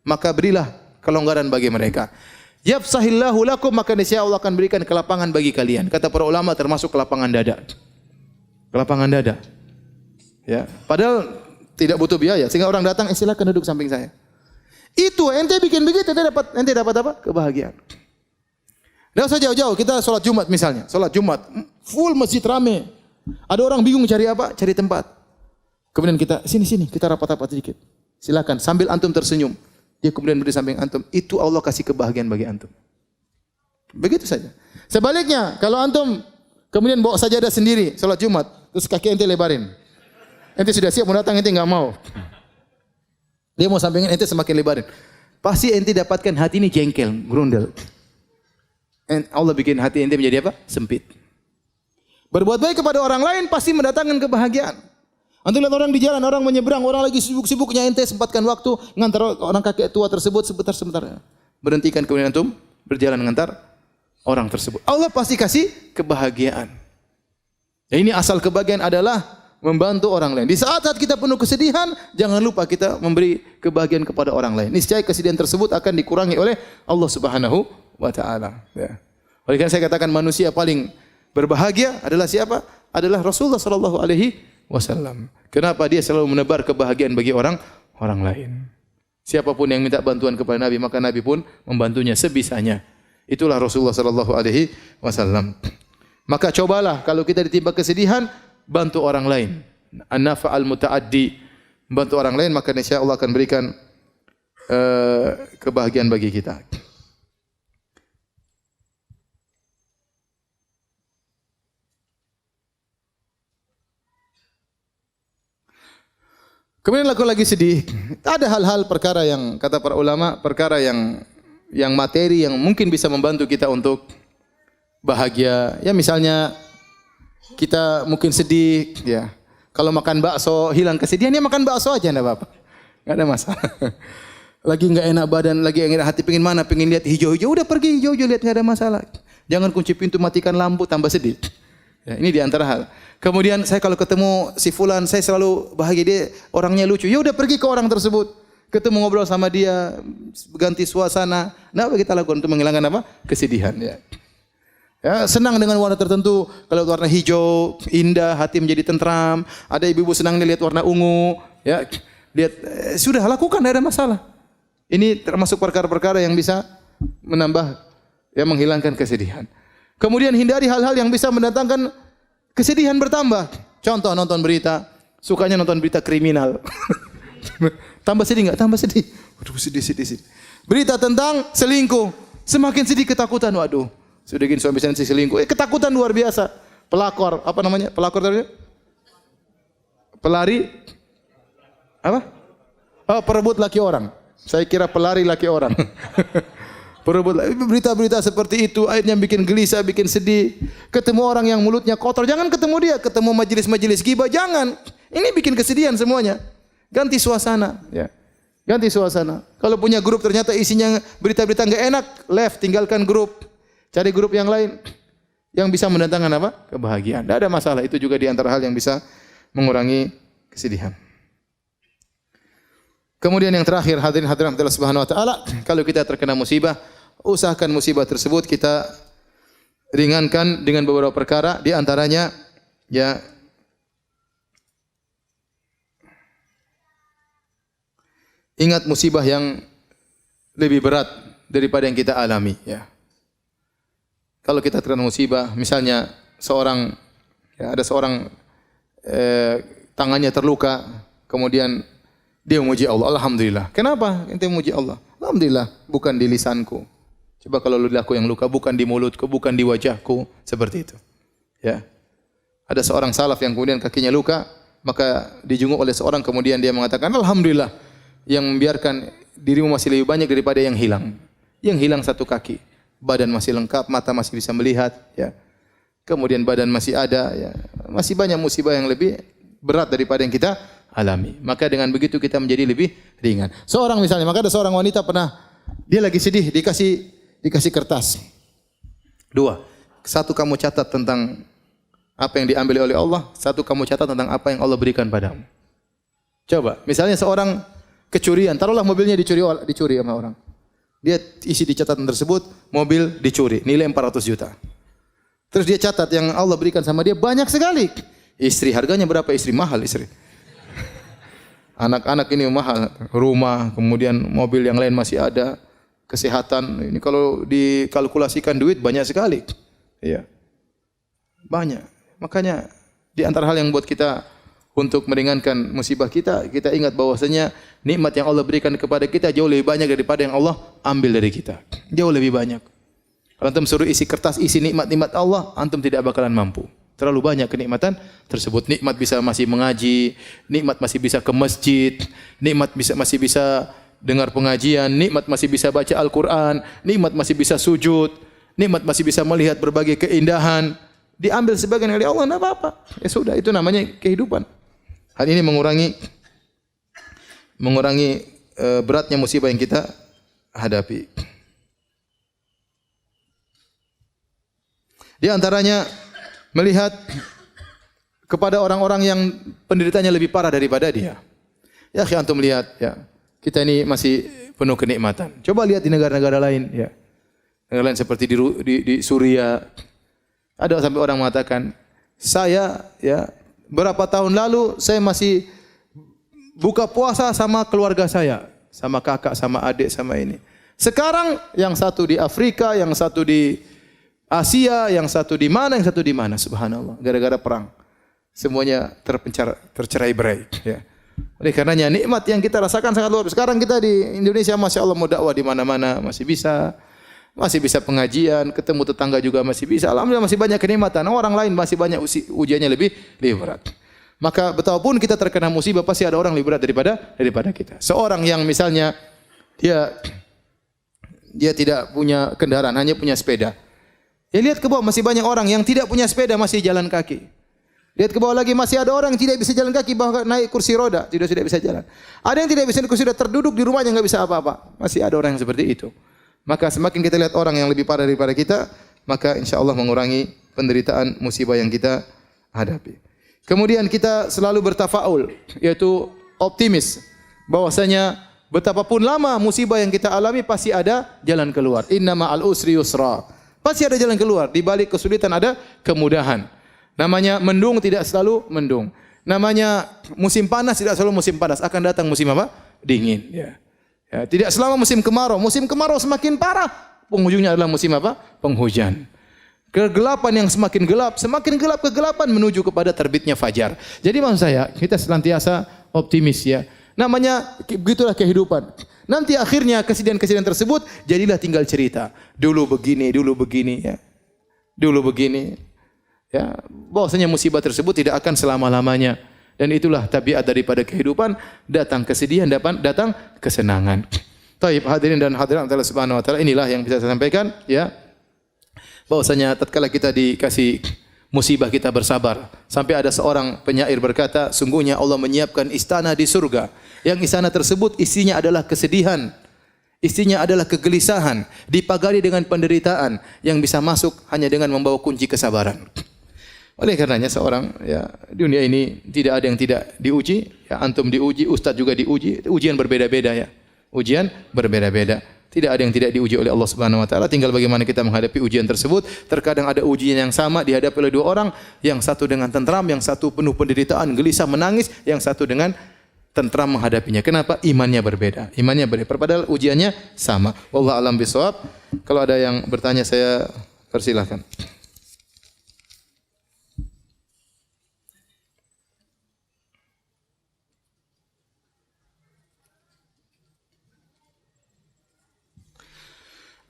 maka berilah kelonggaran bagi mereka. Yafsahillahu lakum, maka niscaya Allah akan berikan kelapangan bagi kalian. Kata para ulama termasuk kelapangan dada. Kelapangan dada. Ya, padahal tidak butuh biaya sehingga orang datang, silakan duduk samping saya. Itu ente bikin begitu, ente dapat apa? Kebahagiaan. Tidak usah jauh-jauh, kita sholat Jumat misalnya, sholat Jumat, full masjid rame. Ada orang bingung cari apa? Cari tempat. Kemudian kita, sini, kita rapat-rapat sedikit. Silakan, sambil antum tersenyum. Dia kemudian berdiri samping antum, itu Allah kasih kebahagiaan bagi antum. Begitu saja. Sebaliknya, kalau antum kemudian bawa sajadah sendiri, sholat Jumat, terus kaki ente lebarin. Ente sudah siap mau datang, ente enggak mau. Dia mau sampingin, ente semakin lebarin. Pasti ente dapatkan hati ini jengkel, grundel. Allah bikin hati ente menjadi apa? Sempit. Berbuat baik kepada orang lain pasti mendatangkan kebahagiaan. Antum lihat orang di jalan, orang menyeberang, orang lagi sibuk-sibuknya, ente sempatkan waktu ngantar orang kakek tua tersebut sebentar. Berhentikan kemudian antum berjalan ngantar orang tersebut. Allah pasti kasih kebahagiaan. Ya, ini asal kebahagiaan adalah membantu orang lain. Di saat-saat kita penuh kesedihan, jangan lupa kita memberi kebahagiaan kepada orang lain. Niscaya kesedihan tersebut akan dikurangi oleh Allah Subhanahu wa taala. Ya. Oleh karena saya katakan manusia paling berbahagia adalah siapa? Adalah Rasulullah sallallahu alaihi wasallam. Kenapa? Dia selalu menebar kebahagiaan bagi orang lain. Siapapun yang minta bantuan kepada Nabi, maka Nabi pun membantunya sebisanya. Itulah Rasulullah sallallahu alaihi wasallam. Maka cobalah kalau kita ditimpa kesedihan, bantu orang lain. An-nafa'al muta'addi. membantu orang lain, maka insya Allah akan berikan kebahagiaan bagi kita. Kemudian aku lagi sedih. Ada hal-hal perkara yang kata para ulama, perkara yang materi yang mungkin bisa membantu kita untuk bahagia. Ya misalnya kita mungkin sedih, ya. Kalau makan bakso hilang kesedihan, ya makan bakso aja enggak apa-apa. Enggak ada masalah. Lagi enggak enak badan, lagi enggak enak hati, pengen mana? Pengen lihat hijau-hijau, udah pergi hijau-hijau lihat, enggak ada masalah. Jangan kunci pintu, matikan lampu, tambah sedih. Ya, ini di antara hal. Kemudian saya kalau ketemu si fulan, saya selalu bahagia, dia orangnya lucu. Ya udah pergi ke orang tersebut. Ketemu ngobrol sama dia, ganti suasana. Nah, apa kita lakukan untuk menghilangkan apa? Kesedihan, ya. Ya, senang dengan warna tertentu. Kalau warna hijau, indah, hati menjadi tentram. Ada ibu-ibu senang lihat warna ungu, ya. Lihat sudah lakukan, tidak ada masalah. Ini termasuk perkara-perkara yang bisa menambah, ya, menghilangkan kesedihan. Kemudian hindari hal-hal yang bisa mendatangkan kesedihan bertambah. Contoh nonton berita, sukanya nonton berita kriminal. Tambah sedih enggak? Tambah sedih. Waduh, sedih. Berita tentang selingkuh, semakin sedih, ketakutan. Waduh, sudah gini suami saya selingkuh. Ketakutan luar biasa. Pelakor, apa namanya? Pelakor tadi? Pelari apa? Oh, perebut laki orang. Saya kira pelari laki orang. Perebut berita-berita seperti itu akhirnya bikin gelisah, bikin sedih. Ketemu orang yang mulutnya kotor, jangan ketemu dia. Ketemu majelis-majelis ghibah, jangan. Ini bikin kesedihan semuanya. Ganti suasana, ya. Ganti suasana. Kalau punya grup ternyata isinya berita-berita enggak enak, left, tinggalkan grup. Cari grup yang lain yang bisa mendatangkan apa? Kebahagiaan. Tidak ada masalah. Itu juga di antara hal yang bisa mengurangi kesedihan. Kemudian yang terakhir, hadirin hadirat Allah Subhanahu wa taala, kalau kita terkena musibah, usahakan musibah tersebut kita ringankan dengan beberapa perkara, di antaranya ya ingat musibah yang lebih berat daripada yang kita alami, ya. Kalau kita terkena musibah, misalnya ada seorang tangannya terluka, kemudian dia memuji Allah, alhamdulillah. Kenapa ente memuji Allah? Alhamdulillah, bukan di lisanku. Coba kalau lidahku yang luka, bukan di mulutku, bukan di wajahku, seperti itu. Ya. Ada seorang salaf yang kemudian kakinya luka, maka dijenguk oleh seorang, kemudian dia mengatakan, alhamdulillah, yang membiarkan dirimu masih lebih banyak daripada yang hilang. Yang hilang satu kaki, badan masih lengkap, mata masih bisa melihat, ya. Kemudian badan masih ada, ya. Masih banyak musibah yang lebih berat daripada yang kita alami. Maka dengan begitu kita menjadi lebih ringan. Seorang misalnya, maka ada seorang wanita pernah dia lagi sedih, dikasih kertas. 2. Satu kamu catat tentang apa yang diambil oleh Allah, satu kamu catat tentang apa yang Allah berikan padamu. Coba, misalnya seorang kecurian, taruhlah mobilnya dicuri sama orang. Dia isi di catatan tersebut, mobil dicuri, nilai 400 juta. Terus dia catat yang Allah berikan sama dia banyak sekali. Istri, harganya berapa istri? Mahal istri. Anak-anak ini mahal, rumah, kemudian mobil yang lain masih ada, kesehatan. Ini kalau dikalkulasikan duit banyak sekali. Iya. Banyak. Makanya di antara hal yang buat kita untuk meringankan musibah kita ingat bahwasanya nikmat yang Allah berikan kepada kita jauh lebih banyak daripada yang Allah ambil dari kita. Jauh lebih banyak. Kalau antum suruh isi kertas isi nikmat-nikmat Allah, antum tidak bakalan mampu. Terlalu banyak kenikmatan tersebut. Nikmat bisa masih mengaji, nikmat masih bisa ke masjid, nikmat masih bisa dengar pengajian, nikmat masih bisa baca Al-Quran, nikmat masih bisa sujud, nikmat masih bisa melihat berbagai keindahan. Diambil sebagian oleh Allah, tidak apa-apa. Ya sudah, itu namanya kehidupan. Hal ini mengurangi beratnya musibah yang kita hadapi. Di antaranya melihat kepada orang-orang yang penderitanya lebih parah daripada dia. Ya, antum lihat, ya. Kita ini masih penuh kenikmatan. Coba lihat di negara-negara lain, ya. Negara lain seperti di Suria. Ada sampai orang mengatakan, saya ya berapa tahun lalu saya masih buka puasa sama keluarga saya, sama kakak, sama adik, sama ini. Sekarang yang satu di Afrika, yang satu di Asia, yang satu di mana, Subhanallah, gara-gara perang. Semuanya tercerai-berai, ya. Oleh karenanya nikmat yang kita rasakan sangat luar biasa. Sekarang kita di Indonesia Masya Allah mau dakwah di mana-mana masih bisa. Masih bisa pengajian, ketemu tetangga juga masih bisa. Alhamdulillah masih banyak kenikmatan. Orang lain masih banyak ujiannya lebih berat. Maka betapapun kita terkena musibah pasti ada orang lebih berat daripada kita. Seorang yang misalnya dia tidak punya kendaraan, hanya punya sepeda. Ya lihat ke bawah masih banyak orang yang tidak punya sepeda masih jalan kaki. Lihat ke bawah lagi masih ada orang yang tidak bisa jalan kaki bahkan naik kursi roda tidak bisa jalan. Ada yang tidak bisa naik kursi roda terduduk di rumahnya enggak bisa apa-apa. Masih ada orang yang seperti itu. Maka semakin kita lihat orang yang lebih parah daripada kita, maka insya-Allah mengurangi penderitaan musibah yang kita hadapi. Kemudian kita selalu bertafaul, yaitu optimis bahwasanya betapapun lama musibah yang kita alami pasti ada jalan keluar. Inna ma'al usri yusra. Pasti ada jalan keluar. Di balik kesulitan ada kemudahan. Namanya mendung tidak selalu mendung. Namanya musim panas tidak selalu musim panas. Akan datang musim apa? Dingin. Ya, tidak selama musim kemarau. Musim kemarau semakin parah. Penghujungnya adalah musim apa? Penghujan. Kegelapan yang semakin gelap kegelapan menuju kepada terbitnya fajar. Jadi maksud saya, kita senantiasa optimis ya. Namanya begitulah kehidupan. Nanti akhirnya kesedihan-kesedihan tersebut jadilah tinggal cerita. Dulu begini ya. Dulu begini. Ya, bahwasanya musibah tersebut tidak akan selama-lamanya. Dan itulah tabiat daripada kehidupan, datang kesedihan, datang kesenangan. Taib hadirin dan hadirat Allah Subhanahu wa taala, inilah yang bisa saya sampaikan ya. Bahwasanya tatkala kita dikasih musibah kita bersabar. Sampai ada seorang penyair berkata, sungguhnya Allah menyiapkan istana di surga. Yang istana tersebut isinya adalah kesedihan. Isinya adalah kegelisahan, dipagari dengan penderitaan yang bisa masuk hanya dengan membawa kunci kesabaran. Oleh karenanya seorang ya dunia ini tidak ada yang tidak diuji, ya antum diuji, ustaz juga diuji, ujian berbeda-beda ya. Ujian berbeda-beda. Tidak ada yang tidak diuji oleh Allah Subhanahu wa taala, tinggal bagaimana kita menghadapi ujian tersebut. Terkadang ada ujian yang sama dihadapi oleh dua orang, yang satu dengan tentram, yang satu penuh penderitaan, gelisah menangis, yang satu dengan tentram menghadapinya. Kenapa? Imannya berbeda. Imannya berbeda. Padahal ujiannya sama. Wallahu a'lam bishawab. Kalau ada yang bertanya saya persilahkan.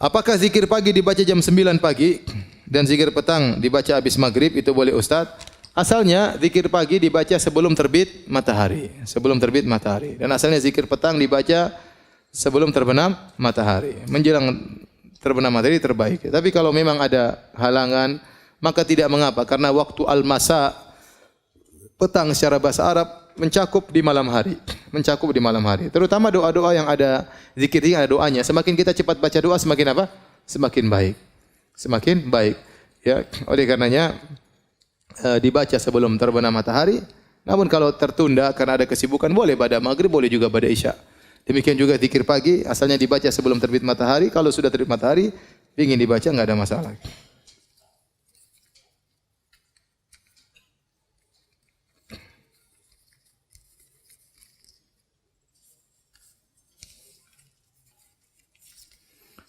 Apakah zikir pagi dibaca jam 9 pagi dan zikir petang dibaca habis maghrib itu boleh Ustaz? Asalnya zikir pagi dibaca sebelum terbit matahari. Sebelum terbit matahari. Dan asalnya zikir petang dibaca sebelum terbenam matahari. Menjelang terbenam matahari terbaik. Tapi kalau memang ada halangan, maka tidak mengapa. Karena waktu al-masa, petang secara bahasa Arab, mencakup di malam hari. Mencakup di malam hari. Terutama doa-doa yang ada zikir yang ada doanya. Semakin kita cepat baca doa, semakin apa? Semakin baik. Semakin baik. Ya, oleh karenanya dibaca sebelum terbenam matahari. Namun kalau tertunda karena ada kesibukan, boleh pada maghrib, boleh juga pada isya. Demikian juga zikir pagi, asalnya dibaca sebelum terbit matahari. Kalau sudah terbit matahari, ingin dibaca enggak ada masalah.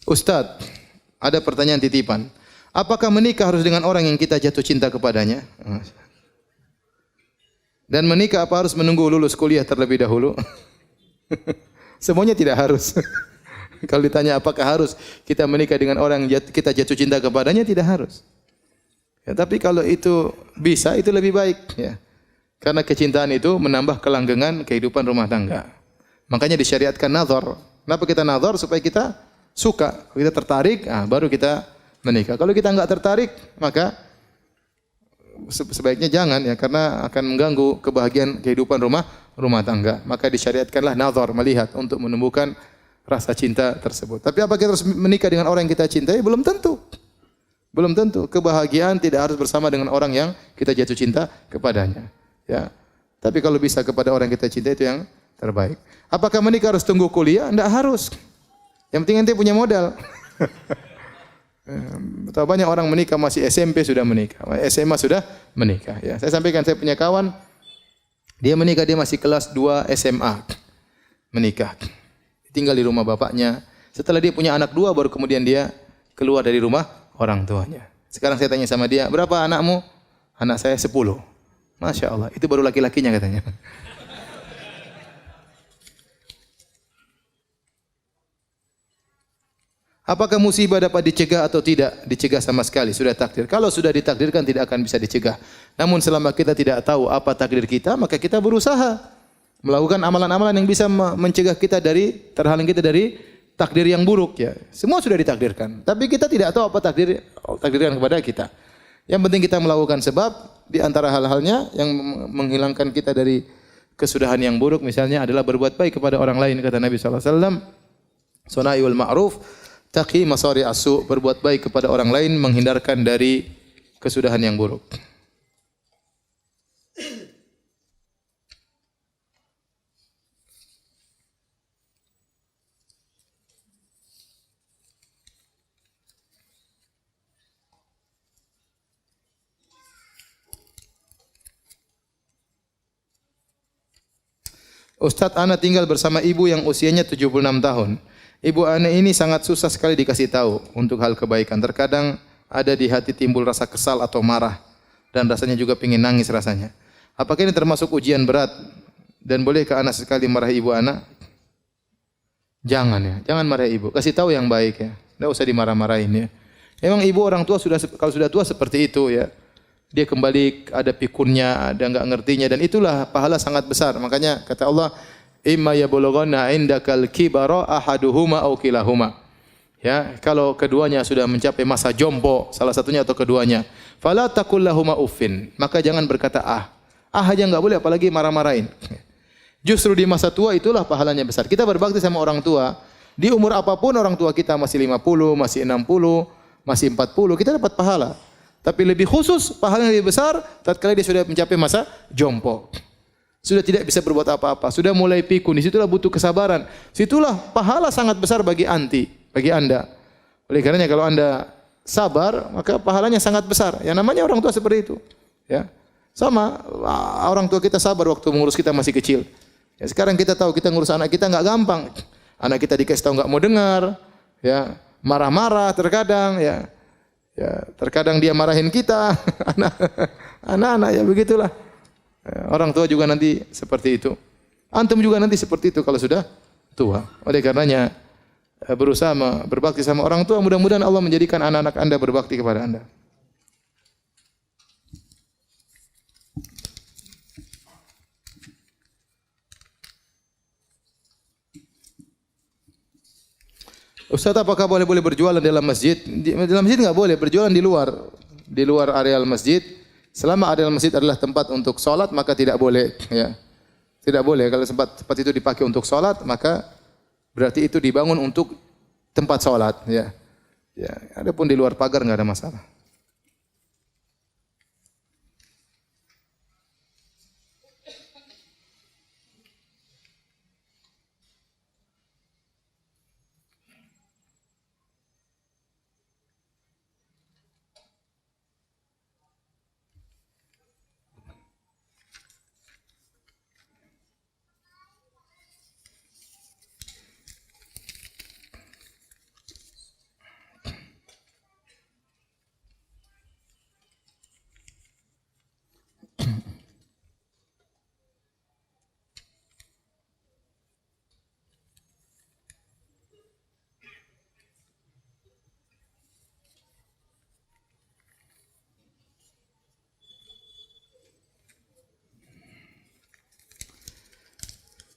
Ustaz, ada pertanyaan titipan. Apakah menikah harus dengan orang yang kita jatuh cinta kepadanya? Dan menikah apa harus menunggu lulus kuliah terlebih dahulu? Semuanya tidak harus. Kalau ditanya apakah harus kita menikah dengan orang yang kita jatuh cinta kepadanya, tidak harus. Ya, tapi kalau itu bisa, itu lebih baik. Ya. Karena kecintaan itu menambah kelanggengan kehidupan rumah tangga. Makanya disyariatkan nazar. Kenapa kita nazar? Supaya kita suka, kita tertarik, baru kita menikah. Kalau kita enggak tertarik, maka sebaiknya jangan ya, karena akan mengganggu kebahagiaan kehidupan rumah tangga. Maka disyariatkanlah nazar, melihat untuk menumbuhkan rasa cinta tersebut. Tapi apa kita harus menikah dengan orang yang kita cintai? Belum tentu. Belum tentu. Kebahagiaan tidak harus bersama dengan orang yang kita jatuh cinta kepadanya. Ya. Tapi kalau bisa kepada orang yang kita cintai itu yang terbaik. Apakah menikah harus tunggu kuliah? Tidak harus. Yang penting ente punya modal. Betapa banyak orang menikah masih SMP sudah menikah, SMA sudah menikah. Ya, saya sampaikan saya punya kawan, dia menikah dia masih kelas 2 SMA, menikah, tinggal di rumah bapaknya. Setelah dia punya anak 2, baru kemudian dia keluar dari rumah orang tuanya. Sekarang saya tanya sama dia, berapa anakmu? Anak saya 10. Masya Allah, itu baru laki-lakinya katanya. Apakah musibah dapat dicegah atau tidak? Dicegah sama sekali, sudah takdir. Kalau sudah ditakdirkan tidak akan bisa dicegah. Namun selama kita tidak tahu apa takdir kita, maka kita berusaha melakukan amalan-amalan yang bisa mencegah kita terhalang kita dari takdir yang buruk ya. Semua sudah ditakdirkan, tapi kita tidak tahu apa takdirkan kepada kita. Yang penting kita melakukan sebab di antara hal-halnya yang menghilangkan kita dari kesudahan yang buruk misalnya adalah berbuat baik kepada orang lain kata Nabi sallallahu alaihi wasallam. Sunaiul ma'ruf taqi masari asu, berbuat baik kepada orang lain menghindarkan dari kesudahan yang buruk. Ustadz, ana tinggal bersama ibu yang usianya 76 tahun. Ibu ana ini sangat susah sekali dikasih tahu untuk hal kebaikan. Terkadang ada di hati timbul rasa kesal atau marah dan rasanya juga ingin nangis rasanya. Apakah ini termasuk ujian berat dan bolehkah ana sekali marahi ibu ana? Jangan ya, jangan marahi ibu. Kasih tahu yang baik ya. Enggak usah dimarah-marahin ya. Memang ibu orang tua kalau sudah tua seperti itu ya. Dia kembali ada pikunnya, ada enggak ngertinya dan itulah pahala sangat besar. Makanya kata Allah, "Imma yablughanna 'indakal kibara ahaduhuma aw kilahuma." Ya, kalau keduanya sudah mencapai masa jompo, salah satunya atau keduanya, fala taqul lahuma uffin. Maka jangan berkata ah. Ah aja enggak boleh apalagi marah-marahin. Justru di masa tua itulah pahalanya besar. Kita berbakti sama orang tua, di umur apapun orang tua kita masih 50, masih 60, masih 40, kita dapat pahala. Tapi lebih khusus, pahala yang lebih besar tatkala dia sudah mencapai masa jompo. Sudah tidak bisa berbuat apa-apa, sudah mulai pikun, di situlah butuh kesabaran. Situlah pahala sangat besar bagi Anda. Oleh karenanya kalau Anda sabar, maka pahalanya sangat besar. Yang namanya orang tua seperti itu, ya. Sama orang tua kita sabar waktu mengurus kita masih kecil. Ya, sekarang kita tahu kita ngurus anak kita enggak gampang. Anak kita dikasih tahu enggak mau dengar, ya, marah-marah terkadang, ya. Ya, terkadang dia marahin kita, anak-anak ya begitulah. Orang tua juga nanti seperti itu. Antum juga nanti seperti itu kalau sudah tua. Oleh karenanya berusaha berbakti sama orang tua, mudah-mudahan Allah menjadikan anak-anak Anda berbakti kepada Anda. Ustaz, apakah boleh berjualan dalam masjid? Dalam masjid enggak boleh, berjualan di luar areal masjid. Selama areal masjid adalah tempat untuk salat, maka tidak boleh, ya. Tidak boleh kalau tempat itu dipakai untuk salat, maka berarti itu dibangun untuk tempat salat, ya. Ya, adapun di luar pagar enggak ada masalah.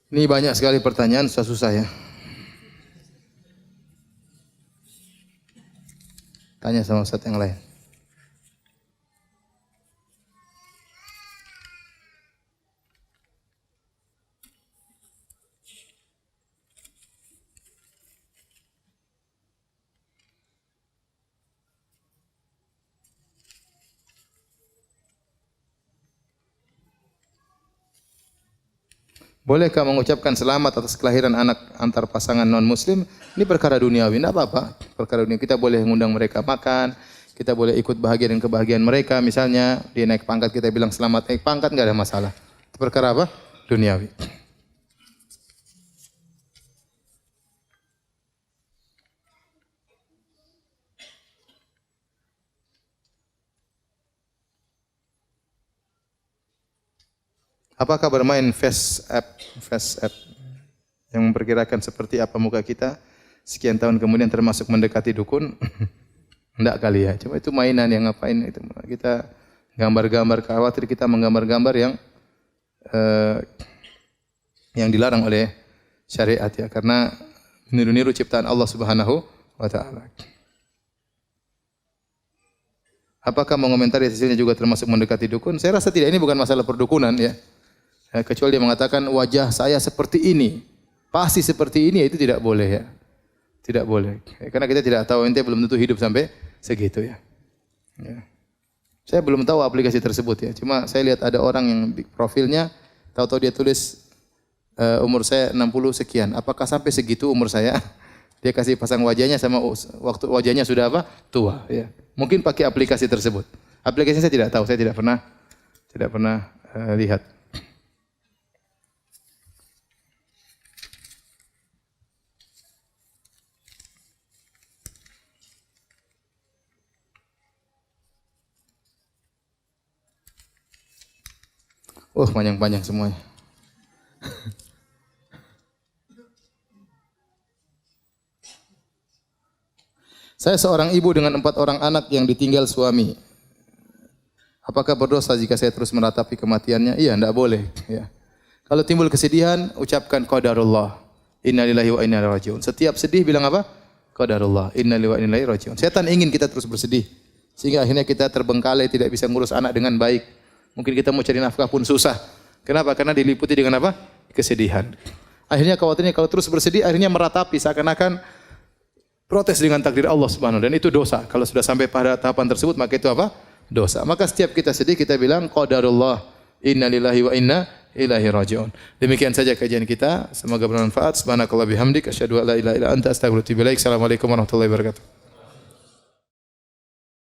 Ini banyak sekali pertanyaan, susah-susah ya. Tanya sama Ustaz yang lain. Bolehkah mengucapkan selamat atas kelahiran anak antar pasangan non-muslim? Ini perkara duniawi, tidak apa-apa. Perkara dunia, kita boleh mengundang mereka makan, kita boleh ikut bahagia dan kebahagiaan mereka. Misalnya, dia naik pangkat, kita bilang selamat naik pangkat, enggak ada masalah. Itu perkara apa? Duniawi. Apakah bermain face app yang memperkirakan seperti apa muka kita? sekian tahun kemudian termasuk mendekati dukun? Enggak kali ya. Cuma itu mainan yang ngapain itu. Kita gambar-gambar, khawatir kita menggambar-gambar yang dilarang oleh syariat ya, karena meniru-niru ciptaan Allah Subhanahu wa taala. Apakah mengomentari hasilnya juga termasuk mendekati dukun? Saya rasa tidak, ini bukan masalah perdukunan ya. Kecuali dia mengatakan wajah saya seperti ini, pasti seperti ini, itu tidak boleh ya. Tidak boleh. Karena kita tidak tahu, ente belum tentu hidup sampai segitu ya. Ya. Saya belum tahu aplikasi tersebut ya. Cuma saya lihat ada orang yang profilnya, tahu-tahu dia tulis umur saya 60 sekian. Apakah sampai segitu umur saya? Dia kasih pasang wajahnya sama waktu wajahnya sudah apa? Tua ya. Mungkin pakai aplikasi tersebut. Aplikasinya saya tidak tahu, saya tidak pernah lihat. Panjang-panjang semuanya. Saya seorang ibu dengan 4 orang anak yang ditinggal suami. Apakah berdosa jika saya terus meratapi kematiannya? Iya, tidak boleh. Ya. Kalau timbul kesedihan, ucapkan qadarullah. Innalillahi wa inna ilaihi raji'un. Setiap sedih bilang apa? Qadarullah. Innalillahi wa inna ilaihi raji'un. Setan ingin kita terus bersedih. Sehingga akhirnya kita terbengkalai, tidak bisa ngurus anak dengan baik. Mungkin kita mau cari nafkah pun susah. Kenapa? Karena diliputi dengan apa? Kesedihan. Akhirnya khawatirnya kalau terus bersedih, akhirnya meratapi seakan-akan protes dengan takdir Allah Subhanahu, dan itu dosa. Kalau sudah sampai pada tahapan tersebut, maka itu apa? Dosa. Maka setiap kita sedih, kita bilang qadarullah, innalillahi wa inna ilaihi raji'un. Demikian saja kajian kita. Semoga bermanfaat. Subhanakallah bihamdik, asyhadu an la ilaha illa anta, astaghfiruka wa atubu ilaik. Assalamualaikum warahmatullahi wabarakatuh.